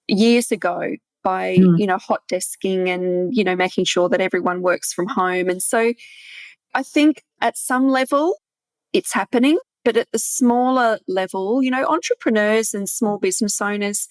S2: years ago by, hot desking and, making sure that everyone works from home. And so I think at some level it's happening, but at the smaller level, entrepreneurs and small business owners,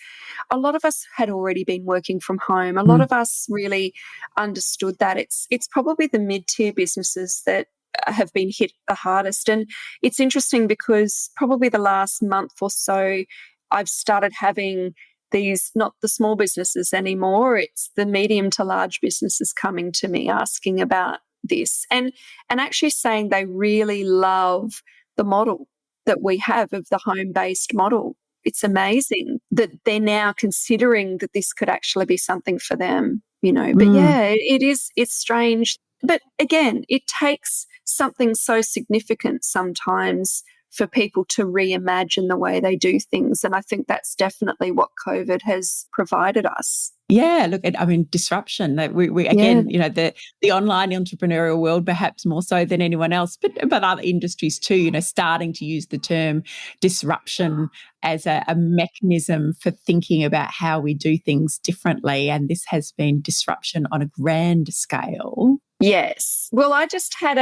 S2: a lot of us had already been working from home. A lot of us really understood that. It's probably the mid-tier businesses that have been hit the hardest. And it's interesting because probably the last month or so, I've started having these, not the small businesses anymore, it's the medium to large businesses coming to me asking about this and actually saying they really love the model that we have of the home-based model. It's amazing that they're now considering that this could actually be something for them, But yeah, it's strange. But again, it takes something so significant sometimes for people to reimagine the way they do things. And I think that's definitely what COVID has provided us.
S1: Yeah, look, I mean, disruption. We again, the online entrepreneurial world, perhaps more so than anyone else, but other industries too, starting to use the term disruption as a mechanism for thinking about how we do things differently. And this has been disruption on a grand scale.
S2: Yes. Well, I had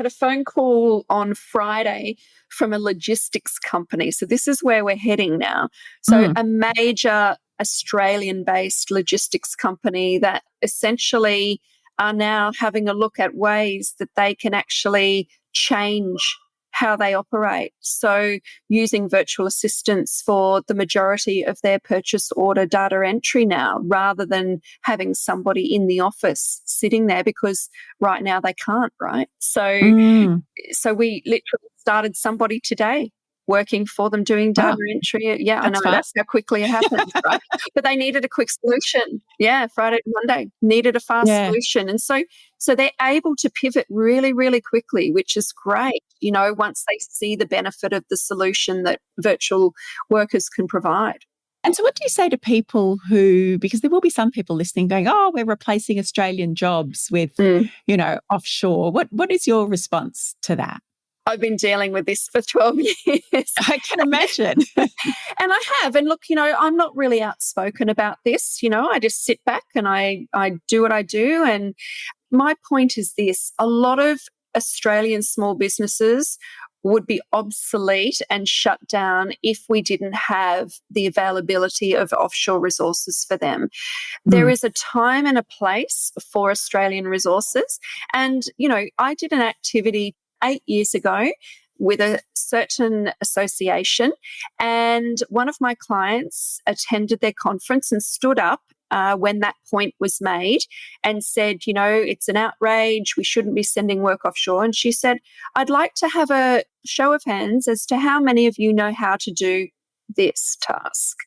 S2: a phone call on Friday from a logistics company. So this is where we're heading now. So a major Australian-based logistics company that essentially are now having a look at ways that they can actually change how they operate. So using virtual assistants for the majority of their purchase order data entry now, rather than having somebody in the office sitting there, because right now they can't, right? So we literally started somebody today working for them doing data entry. Yeah, I know that's how quickly it happens, right? But they needed a quick solution. Yeah, Friday to Monday needed a fast solution. And so they're able to pivot really, really quickly, which is great, once they see the benefit of the solution that virtual workers can provide.
S1: And so what do you say to people who, because there will be some people listening going, we're replacing Australian jobs with, offshore. What is your response to that?
S2: I've been dealing with this for 12 years.
S1: I can imagine.
S2: And I have. And look, I'm not really outspoken about this. I just sit back and I do what I do. And my point is this: a lot of Australian small businesses would be obsolete and shut down if we didn't have the availability of offshore resources for them. There is a time and a place for Australian resources. And, I did an activity 8 years ago with a certain association, and one of my clients attended their conference and stood up when that point was made and said, it's an outrage. We shouldn't be sending work offshore. And she said, I'd like to have a show of hands as to how many of you know how to do this task.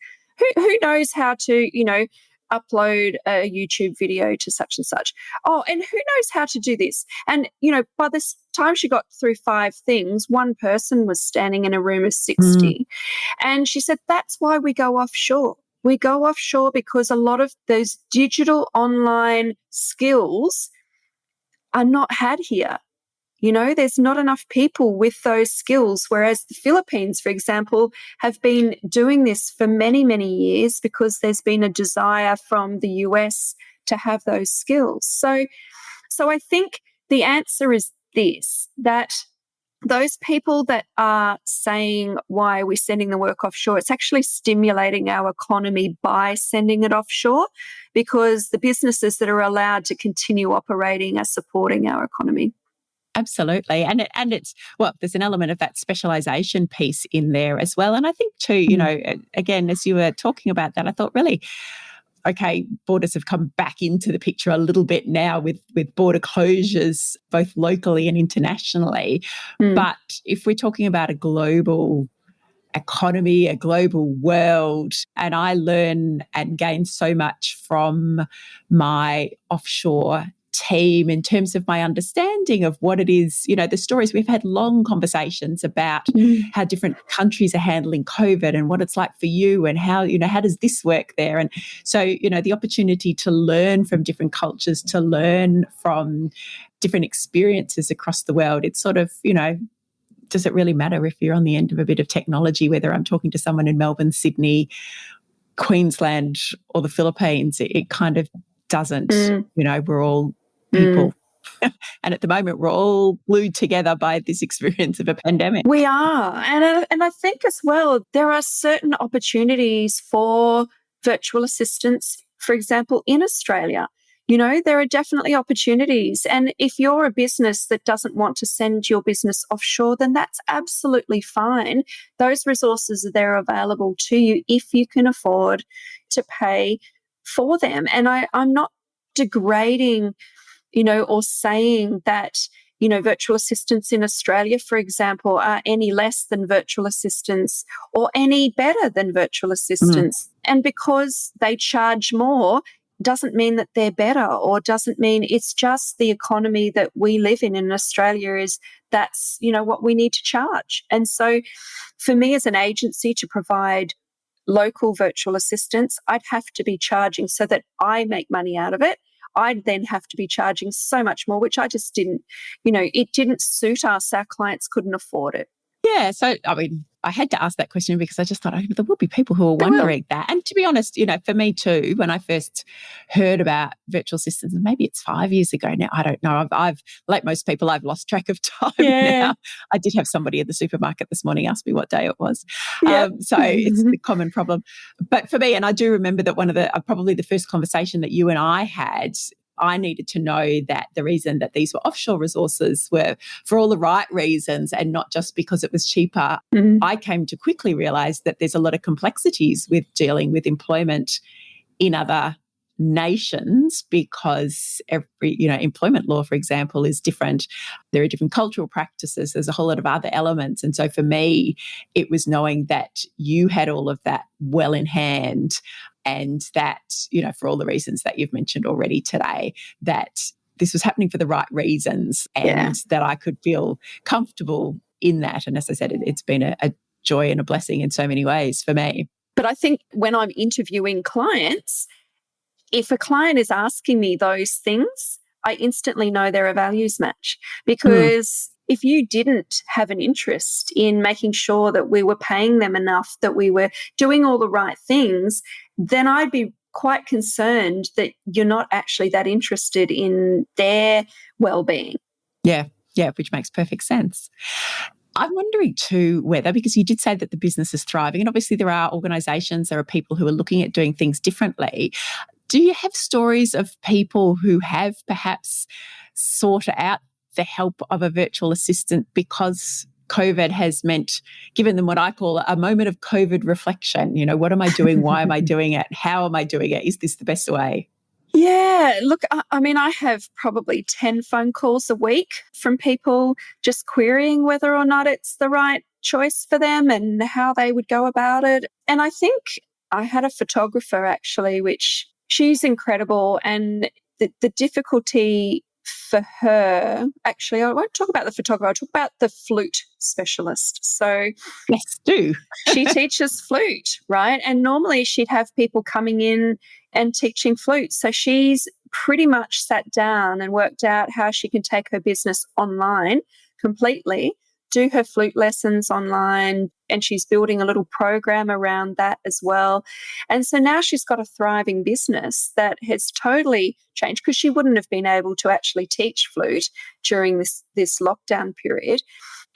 S2: Who knows how to, upload a YouTube video to such and such? Oh, and who knows how to do this? And, by the time she got through 5 things, one person was standing in a room of 60. And she said, that's why we go offshore. We go offshore because a lot of those digital online skills are not had here. There's not enough people with those skills, whereas the Philippines, for example, have been doing this for many, many years because there's been a desire from the US to have those skills. So I think the answer is this, that those people that are saying, why are we sending the work offshore? It's actually stimulating our economy by sending it offshore, because the businesses that are allowed to continue operating are supporting our economy.
S1: Absolutely. And it's, there's an element of that specialization piece in there as well. And I think too, again, as you were talking about that, I thought really, okay, borders have come back into the picture a little bit now with border closures, both locally and internationally. But if we're talking about a global economy, a global world, and I learn and gain so much from my offshore team in terms of my understanding of what it is, the stories. We've had long conversations about how different countries are handling COVID and what it's like for you, and how, how does this work there? And so, the opportunity to learn from different cultures, to learn from different experiences across the world. It's sort of, does it really matter if you're on the end of a bit of technology, whether I'm talking to someone in Melbourne, Sydney, Queensland, or the Philippines? It kind of doesn't. We're all people. And at the moment, we're all glued together by this experience of a pandemic.
S2: We are. And I think as well, there are certain opportunities for virtual assistants, for example, in Australia. There are definitely opportunities. And if you're a business that doesn't want to send your business offshore, then that's absolutely fine. Those resources are there available to you if you can afford to pay for them. And I'm not degrading or saying that, virtual assistants in Australia, for example, are any less than virtual assistants or any better than virtual assistants. And because they charge more doesn't mean that they're better, or doesn't mean, it's just the economy that we live in Australia is that's, what we need to charge. And so for me as an agency to provide local virtual assistants, I'd have to be charging so that I make money out of it. I'd then have to be charging so much more, which I just didn't, it didn't suit us. Our clients couldn't afford it.
S1: Yeah. So, I had to ask that question because I just thought, there will be people who are wondering that. And to be honest, for me too, when I first heard about virtual assistants, and maybe it's 5 years ago now, I don't know. I've like most people, I've lost track of time now. I did have somebody at the supermarket this morning ask me what day it was. So it's the common problem. But for me, and I do remember that one of the, probably the first conversation that you and I had, I needed to know that the reason that these were offshore resources were for all the right reasons and not just because it was cheaper. I came to quickly realise that there's a lot of complexities with dealing with employment in other nations, because every, employment law, for example, is different. There are different cultural practices. There's a whole lot of other elements. And so for me, it was knowing that you had all of that well in hand, and that, for all the reasons that you've mentioned already today, that this was happening for the right reasons, and that I could feel comfortable in that. And as I said, it's been a joy and a blessing in so many ways for me.
S2: But I think when I'm interviewing clients, if a client is asking me those things, I instantly know they're a values match, because if you didn't have an interest in making sure that we were paying them enough, that we were doing all the right things, then I'd be quite concerned that you're not actually that interested in their well-being.
S1: Yeah, which makes perfect sense. I'm wondering too whether, because you did say that the business is thriving, and obviously there are organisations, there are people who are looking at doing things differently. Do you have stories of people who have perhaps sought out the help of a virtual assistant because COVID has given them what I call a moment of COVID reflection? You know, what am I doing? Why am I doing it? How am I doing it? Is this the best way?
S2: Yeah, look, I mean, I have probably 10 phone calls a week from people just querying whether or not it's the right choice for them and how they would go about it. And I think I had a photographer actually, which she's incredible. And the difficulty for her, actually, I won't talk about the photographer, I'll talk about the flute specialist. So
S1: Yes, do.
S2: she teaches flute, right? And normally she'd have people coming in and teaching flute. So she's pretty much sat down and worked out how she can take her business online completely, do her flute lessons online, and she's building a little program around that as well. And so now she's got a thriving business that has totally changed because she wouldn't have been able to actually teach flute during this lockdown period.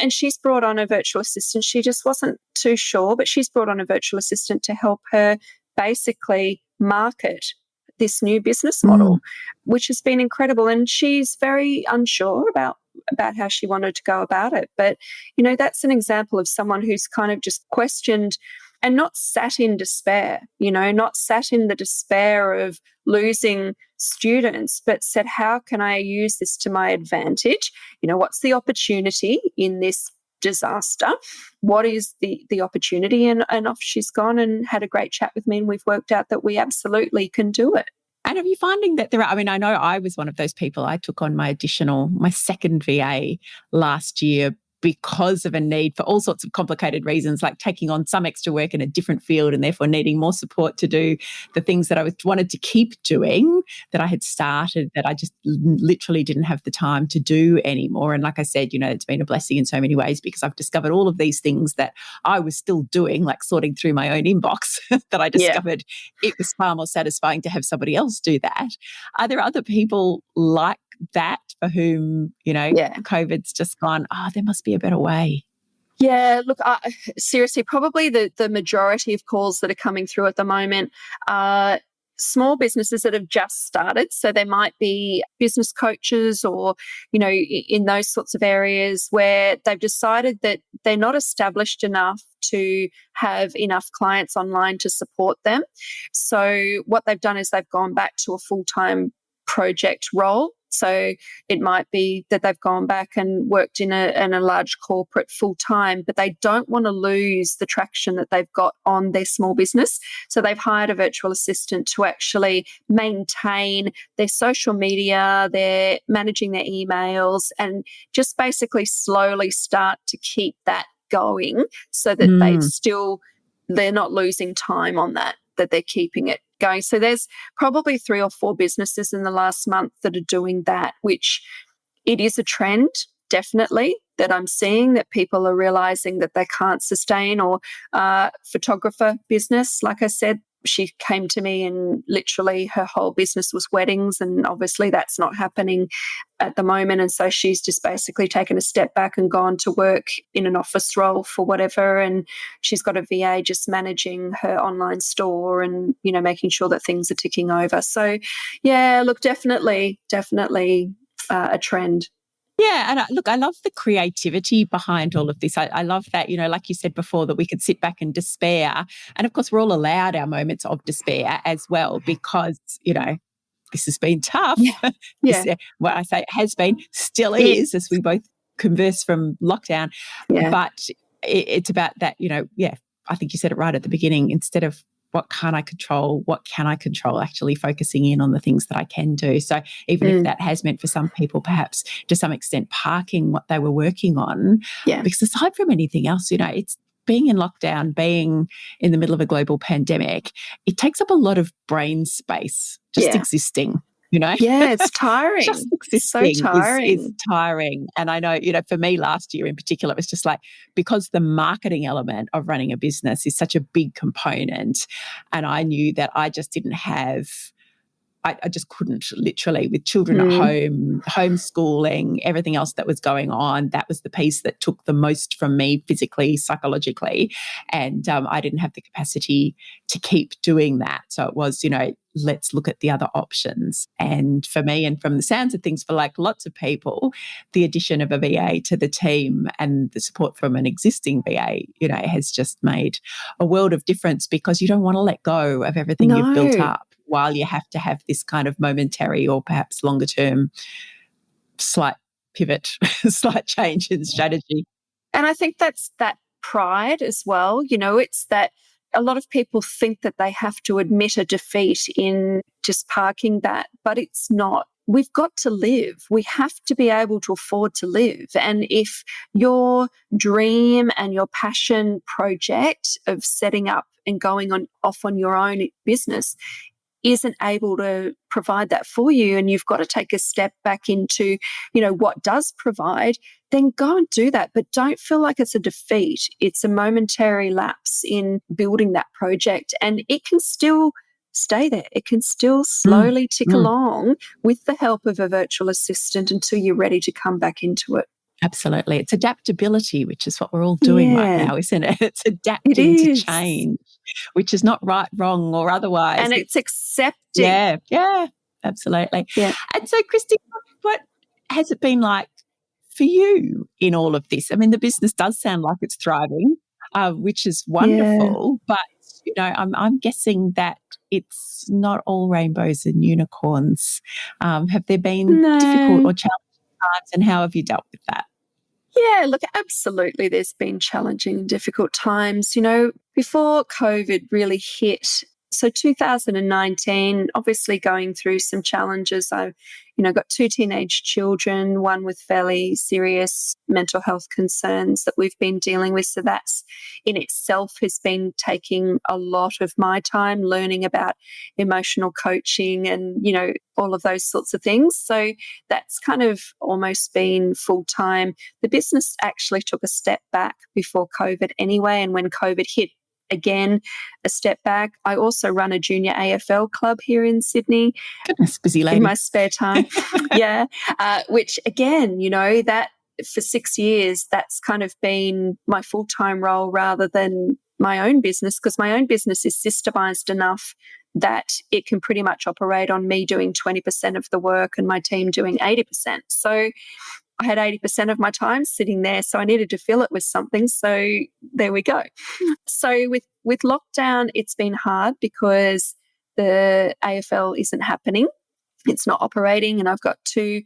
S2: And she's brought on a virtual assistant. She just wasn't too sure, but she's brought on a virtual assistant to help her basically market this new business model, which has been incredible. And she's very unsure about how she wanted to go about it. But, you know, that's an example of someone who's kind of just questioned and not sat in despair, you know, not sat in the despair of losing students, but said, how can I use this to my advantage? You know, what's the opportunity in this disaster? What is the opportunity? And off she's gone and had a great chat with me, and we've worked out that we absolutely can do it.
S1: And are you finding that I mean, I know I was one of those people. I took on my second VA last year because of a need for all sorts of complicated reasons, like taking on some extra work in a different field and therefore needing more support to do the things that I wanted to keep doing that I had started that I just literally didn't have the time to do anymore. And like I said, you know, it's been a blessing in so many ways because I've discovered all of these things that I was still doing, like sorting through my own inbox, that I discovered it was far more satisfying to have somebody else do that. Are there other people like that for whom, you know, COVID's just gone, there must be a better way?
S2: Yeah, look, seriously, probably the majority of calls that are coming through at the moment are small businesses that have just started. So there might be business coaches or, you know, in those sorts of areas where they've decided that they're not established enough to have enough clients online to support them. So what they've done is they've gone back to a full-time project role. So it might be that they've gone back and worked in a large corporate full time, but they don't want to lose the traction that they've got on their small business. So they've hired a virtual assistant to actually maintain their social media, they're managing their emails, and just basically slowly start to keep that going so that they're not losing time on that they're keeping it going. So there's probably 3 or 4 businesses in the last month that are doing that, which it is a trend, definitely, that I'm seeing, that people are realizing that they can't sustain. Or photographer business, like I said, she came to me and literally her whole business was weddings, and obviously that's not happening at the moment. And so she's just basically taken a step back and gone to work in an office role for whatever. And she's got a VA just managing her online store and, you know, making sure that things are ticking over. So, yeah, look, definitely a trend.
S1: Yeah. And look, I love the creativity behind all of this. I love that, you know, like you said before, that we could sit back and despair. And of course, we're all allowed our moments of despair as well, because, you know, this has been tough.
S2: Yeah.
S1: What I say has been, still
S2: Yeah.
S1: is, as we both converse from lockdown.
S2: Yeah.
S1: But it's about that, you know, I think you said it right at the beginning. Instead of what can't I control, what can I control, actually focusing in on the things that I can do. So even if that has meant for some people, perhaps to some extent, parking what they were working on, because aside from anything else, you know, it's being in lockdown, being in the middle of a global pandemic, it takes up a lot of brain space just existing. You know?
S2: Yeah, it's tiring.
S1: Just
S2: So
S1: existing
S2: tiring.
S1: is tiring. And I know, you know, for me last year in particular, it was just like, because the marketing element of running a business is such a big component, and I knew that I just didn't have I just couldn't, literally, with children at
S2: Mm.
S1: home, homeschooling, everything else that was going on. That was the piece that took the most from me physically, psychologically. And I didn't have the capacity to keep doing that. So it was, let's look at the other options. And for me, and from the sounds of things, for like lots of people, the addition of a VA to the team and the support from an existing VA, has just made a world of difference, because you don't want to let go of everything you've built
S2: No.
S1: up while you have to have this kind of momentary or perhaps longer term slight pivot, slight change in strategy.
S2: And I think that's that pride as well. It's that a lot of people think that they have to admit a defeat in just parking that, but it's not. We've got to live. We have to be able to afford to live. And if your dream and your passion project of setting up and going off on your own business isn't able to provide that for you, and you've got to take a step back into, what does provide, then go and do that. But don't feel like it's a defeat. It's a momentary lapse in building that project, and it can still stay there. It can still slowly tick along with the help of a virtual assistant until you're ready to come back into it.
S1: Absolutely. It's adaptability, which is what we're all doing right now, isn't it? It's adapting to change, which is not right, wrong, or otherwise.
S2: And it's accepting.
S1: Yeah, absolutely.
S2: Yeah.
S1: And so, Kristy, what has it been like for you in all of this? I mean, the business does sound like it's thriving, which is wonderful, but I'm guessing that it's not all rainbows and unicorns. Have there been difficult or challenging times, and how have you dealt with that?
S2: Yeah, look, absolutely, there's been challenging and difficult times. Before COVID really hit, so 2019, obviously going through some challenges. I've, got 2 teenage children, one with fairly serious mental health concerns that we've been dealing with. So that's in itself has been taking a lot of my time, learning about emotional coaching and, all of those sorts of things. So that's kind of almost been full time. The business actually took a step back before COVID anyway. And when COVID hit, again, a step back. I also run a junior AFL club here in Sydney.
S1: Goodness, busy lady.
S2: In my spare time. Yeah. Which again, that for 6 years, that's kind of been my full-time role rather than my own business, because my own business is systemized enough that it can pretty much operate on me doing 20% of the work and my team doing 80%. So I had 80% of my time sitting there, so I needed to fill it with something. So there we go. So with lockdown, it's been hard because the AFL isn't happening. It's not operating, and I've got 2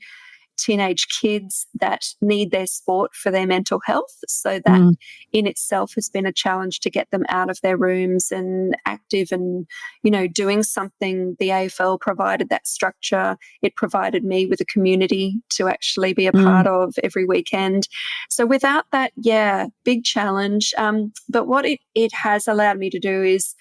S2: teenage kids that need their sport for their mental health. So that in itself has been a challenge to get them out of their rooms and active and, doing something. The AFL provided that structure. It provided me with a community to actually be a part of every weekend. So without that, big challenge. But what it has allowed me to do is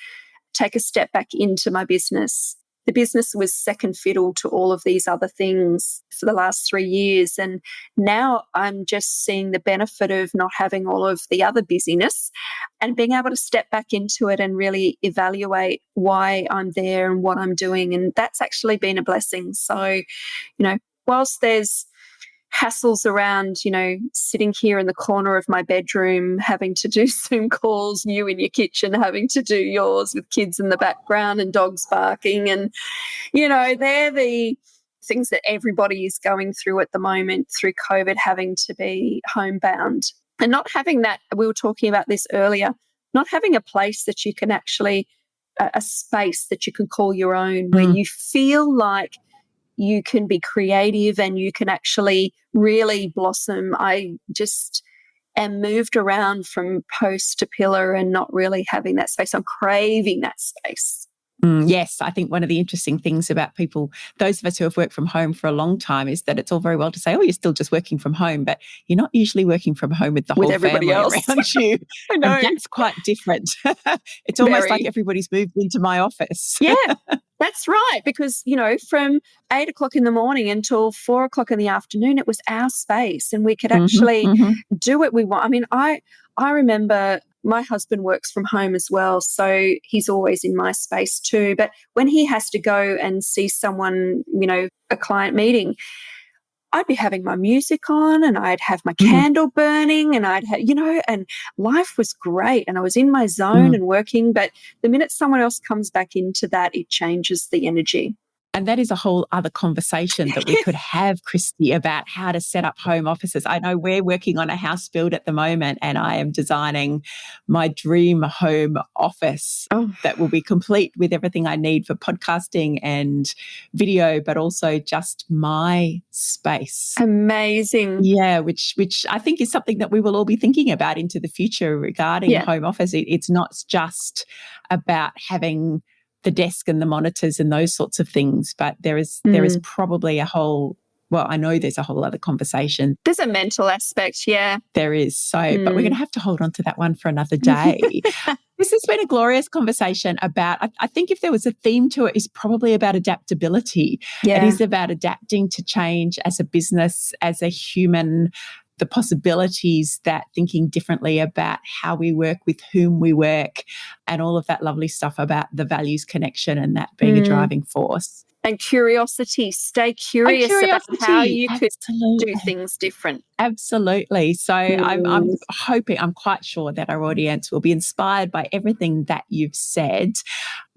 S2: take a step back into my business. The business was second fiddle to all of these other things for the last 3 years. And now I'm just seeing the benefit of not having all of the other busyness and being able to step back into it and really evaluate why I'm there and what I'm doing. And that's actually been a blessing. So, whilst there's hassles around, sitting here in the corner of my bedroom, having to do Zoom calls, you in your kitchen having to do yours with kids in the background and dogs barking. And, they're the things that everybody is going through at the moment through COVID, having to be homebound and not having that. We were talking about this earlier, not having a place that you can actually, a space that you can call your own, where you feel like you can be creative and you can actually really blossom. I just am moved around from post to pillar and not really having that space. I'm craving that space.
S1: Yes, I think one of the interesting things about people, those of us who have worked from home for a long time, is that it's all very well to say, oh, you're still just working from home, but you're not usually working from home with the whole family around you.
S2: I know.
S1: And that's quite different. It's almost like everybody's moved into my office.
S2: Yeah, that's right. Because, from 8 o'clock in the morning until 4 o'clock in the afternoon, it was our space and we could actually do what we want. I mean, I remember my husband works from home as well, so he's always in my space too. But when he has to go and see someone, a client meeting, I'd be having my music on and I'd have my candle burning and I'd have, and life was great and I was in my zone and working. But the minute someone else comes back into that, it changes the energy.
S1: And that is a whole other conversation that we could have, Kristy, about how to set up home offices. I know we're working on a house build at the moment and I am designing my dream home office that will be complete with everything I need for podcasting and video, but also just my space.
S2: Amazing.
S1: Yeah, which I think is something that we will all be thinking about into the future regarding home office. It's not just about having the desk and the monitors and those sorts of things, but there is probably I know there's a whole other conversation.
S2: There's a mental aspect, yeah.
S1: There is. So, but we're going to have to hold on to that one for another day. This has been a glorious conversation about, I think if there was a theme to it, it's probably about adaptability.
S2: Yeah.
S1: It is about adapting to change as a business, as a human, the possibilities that thinking differently about how we work, with whom we work, and all of that lovely stuff about the values connection and that being a driving force.
S2: And curiosity. Stay curious about how you could do things different.
S1: Absolutely. So I'm hoping, I'm quite sure that our audience will be inspired by everything that you've said,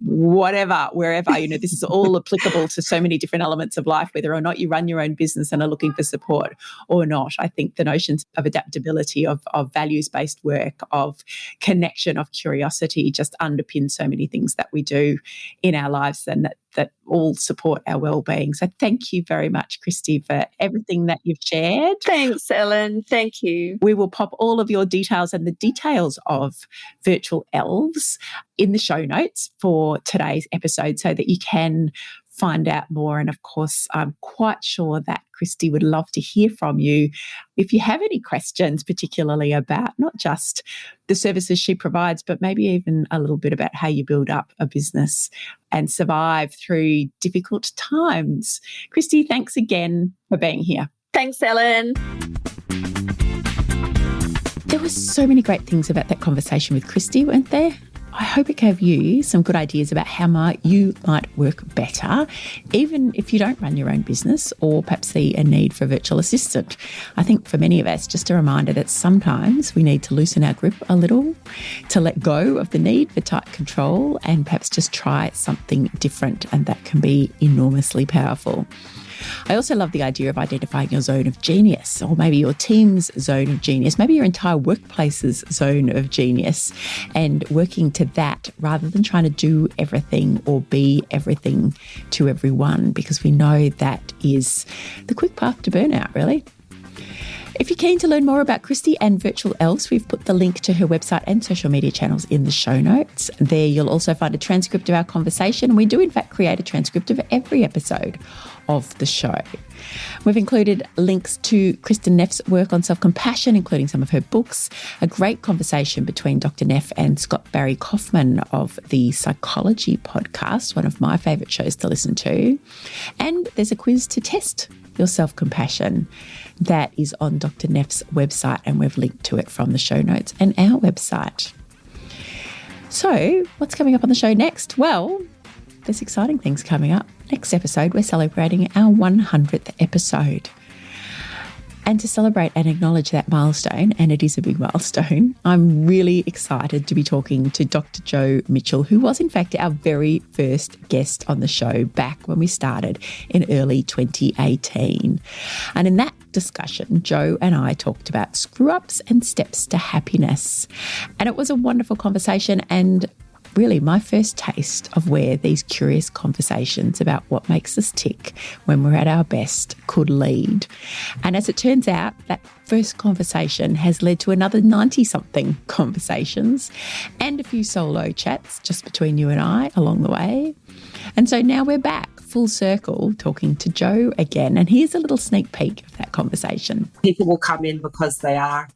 S1: whatever, wherever, this is all applicable to so many different elements of life, whether or not you run your own business and are looking for support or not. I think the notions of adaptability, of values-based work, of connection, of curiosity just underpin so many things that we do in our lives and that all support our well-being. So thank you very much, Kristy, for everything that you've shared.
S2: Thanks, Ellen. Thank you.
S1: We will pop all of your details and the details of Virtual Elves in the show notes for today's episode so that you can find out more. And of course, I'm quite sure that Kristy would love to hear from you if you have any questions, particularly about not just the services she provides, but maybe even a little bit about how you build up a business and survive through difficult times. Kristy, thanks again for being here.
S2: Thanks, Ellen.
S1: There were so many great things about that conversation with Kristy, weren't there? I hope it gave you some good ideas about how you might work better, even if you don't run your own business or perhaps see a need for a virtual assistant. I think for many of us, just a reminder that sometimes we need to loosen our grip a little, to let go of the need for tight control and perhaps just try something different, and that can be enormously powerful. I also love the idea of identifying your zone of genius, or maybe your team's zone of genius, maybe your entire workplace's zone of genius, and working to that rather than trying to do everything or be everything to everyone, because we know that is the quick path to burnout, really. If you're keen to learn more about Kristy and Virtual Elves, we've put the link to her website and social media channels in the show notes. There you'll also find a transcript of our conversation, and we do in fact create a transcript of every episode of the show. We've included links to Kristen Neff's work on self-compassion, including some of her books, a great conversation between Dr. Neff and Scott Barry Kaufman of the Psychology podcast, one of my favourite shows to listen to. And there's a quiz to test your self-compassion that is on Dr. Neff's website, and we've linked to it from the show notes and our website. So what's coming up on the show next? Well, there's exciting things coming up. Next episode, we're celebrating our 100th episode. And to celebrate and acknowledge that milestone, and it is a big milestone, I'm really excited to be talking to Dr. Jo Mitchell, who was in fact our very first guest on the show back when we started in early 2018. And in that discussion, Jo and I talked about screw-ups and steps to happiness. And it was a wonderful conversation, and really my first taste of where these curious conversations about what makes us tick when we're at our best could lead. And as it turns out, that first conversation has led to another 90-something conversations and a few solo chats just between you and I along the way. And so now we're back full circle talking to Jo again. And here's a little sneak peek of that conversation.
S3: People will come in because they are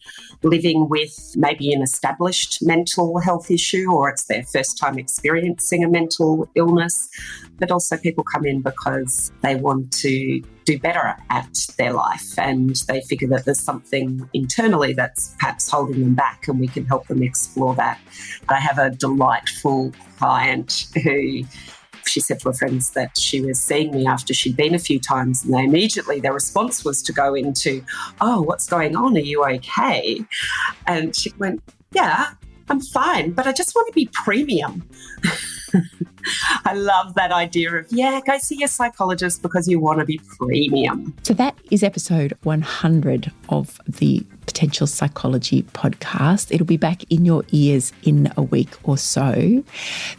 S3: living with maybe an established mental health issue, or it's their first time experiencing a mental illness. But also people come in because they want to do better at their life and they figure that there's something internally that's perhaps holding them back and we can help them explore that. I have a delightful client who, she said to her friends that she was seeing me after she'd been a few times, and their response was to go into, "Oh, what's going on? Are you okay?" And she went, "Yeah, I'm fine, but I just want to be premium." I love that idea of, go see your psychologist because you want to be premium.
S1: So that is episode 100 of the Potential Psychology podcast. It'll be back in your ears in a week or so.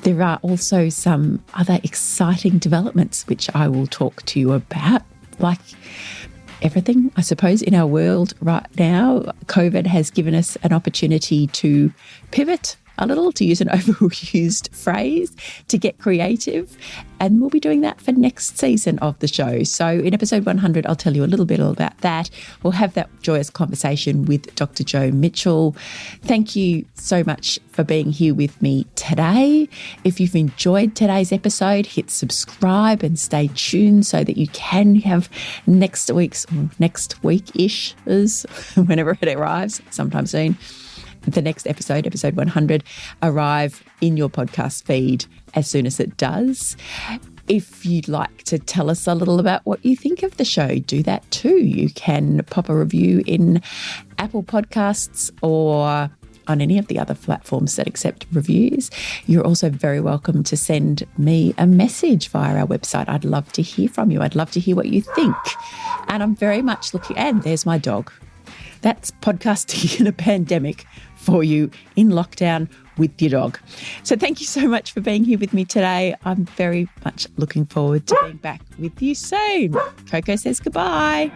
S1: There are also some other exciting developments which I will talk to you about, like everything, I suppose, in our world right now. COVID has given us an opportunity to pivot a little, to use an overused phrase, to get creative. And we'll be doing that for next season of the show. So in episode 100, I'll tell you a little bit about that. We'll have that joyous conversation with Dr. Jo Mitchell. Thank you so much for being here with me today. If you've enjoyed today's episode, hit subscribe and stay tuned so that you can have next week-ish, whenever it arrives, sometime soon, the next episode 100, arrive in your podcast feed as soon as it does. If you'd like to tell us a little about what you think of the show, do that too. You can pop a review in Apple Podcasts or on any of the other platforms that accept reviews. You're also very welcome to send me a message via our website. I'd love to hear from you. I'd love to hear what you think. And I'm very much and there's my dog. That's podcasting in a pandemic for you in lockdown with your dog. So thank you so much for being here with me today. I'm very much looking forward to being back with you soon. Coco says goodbye.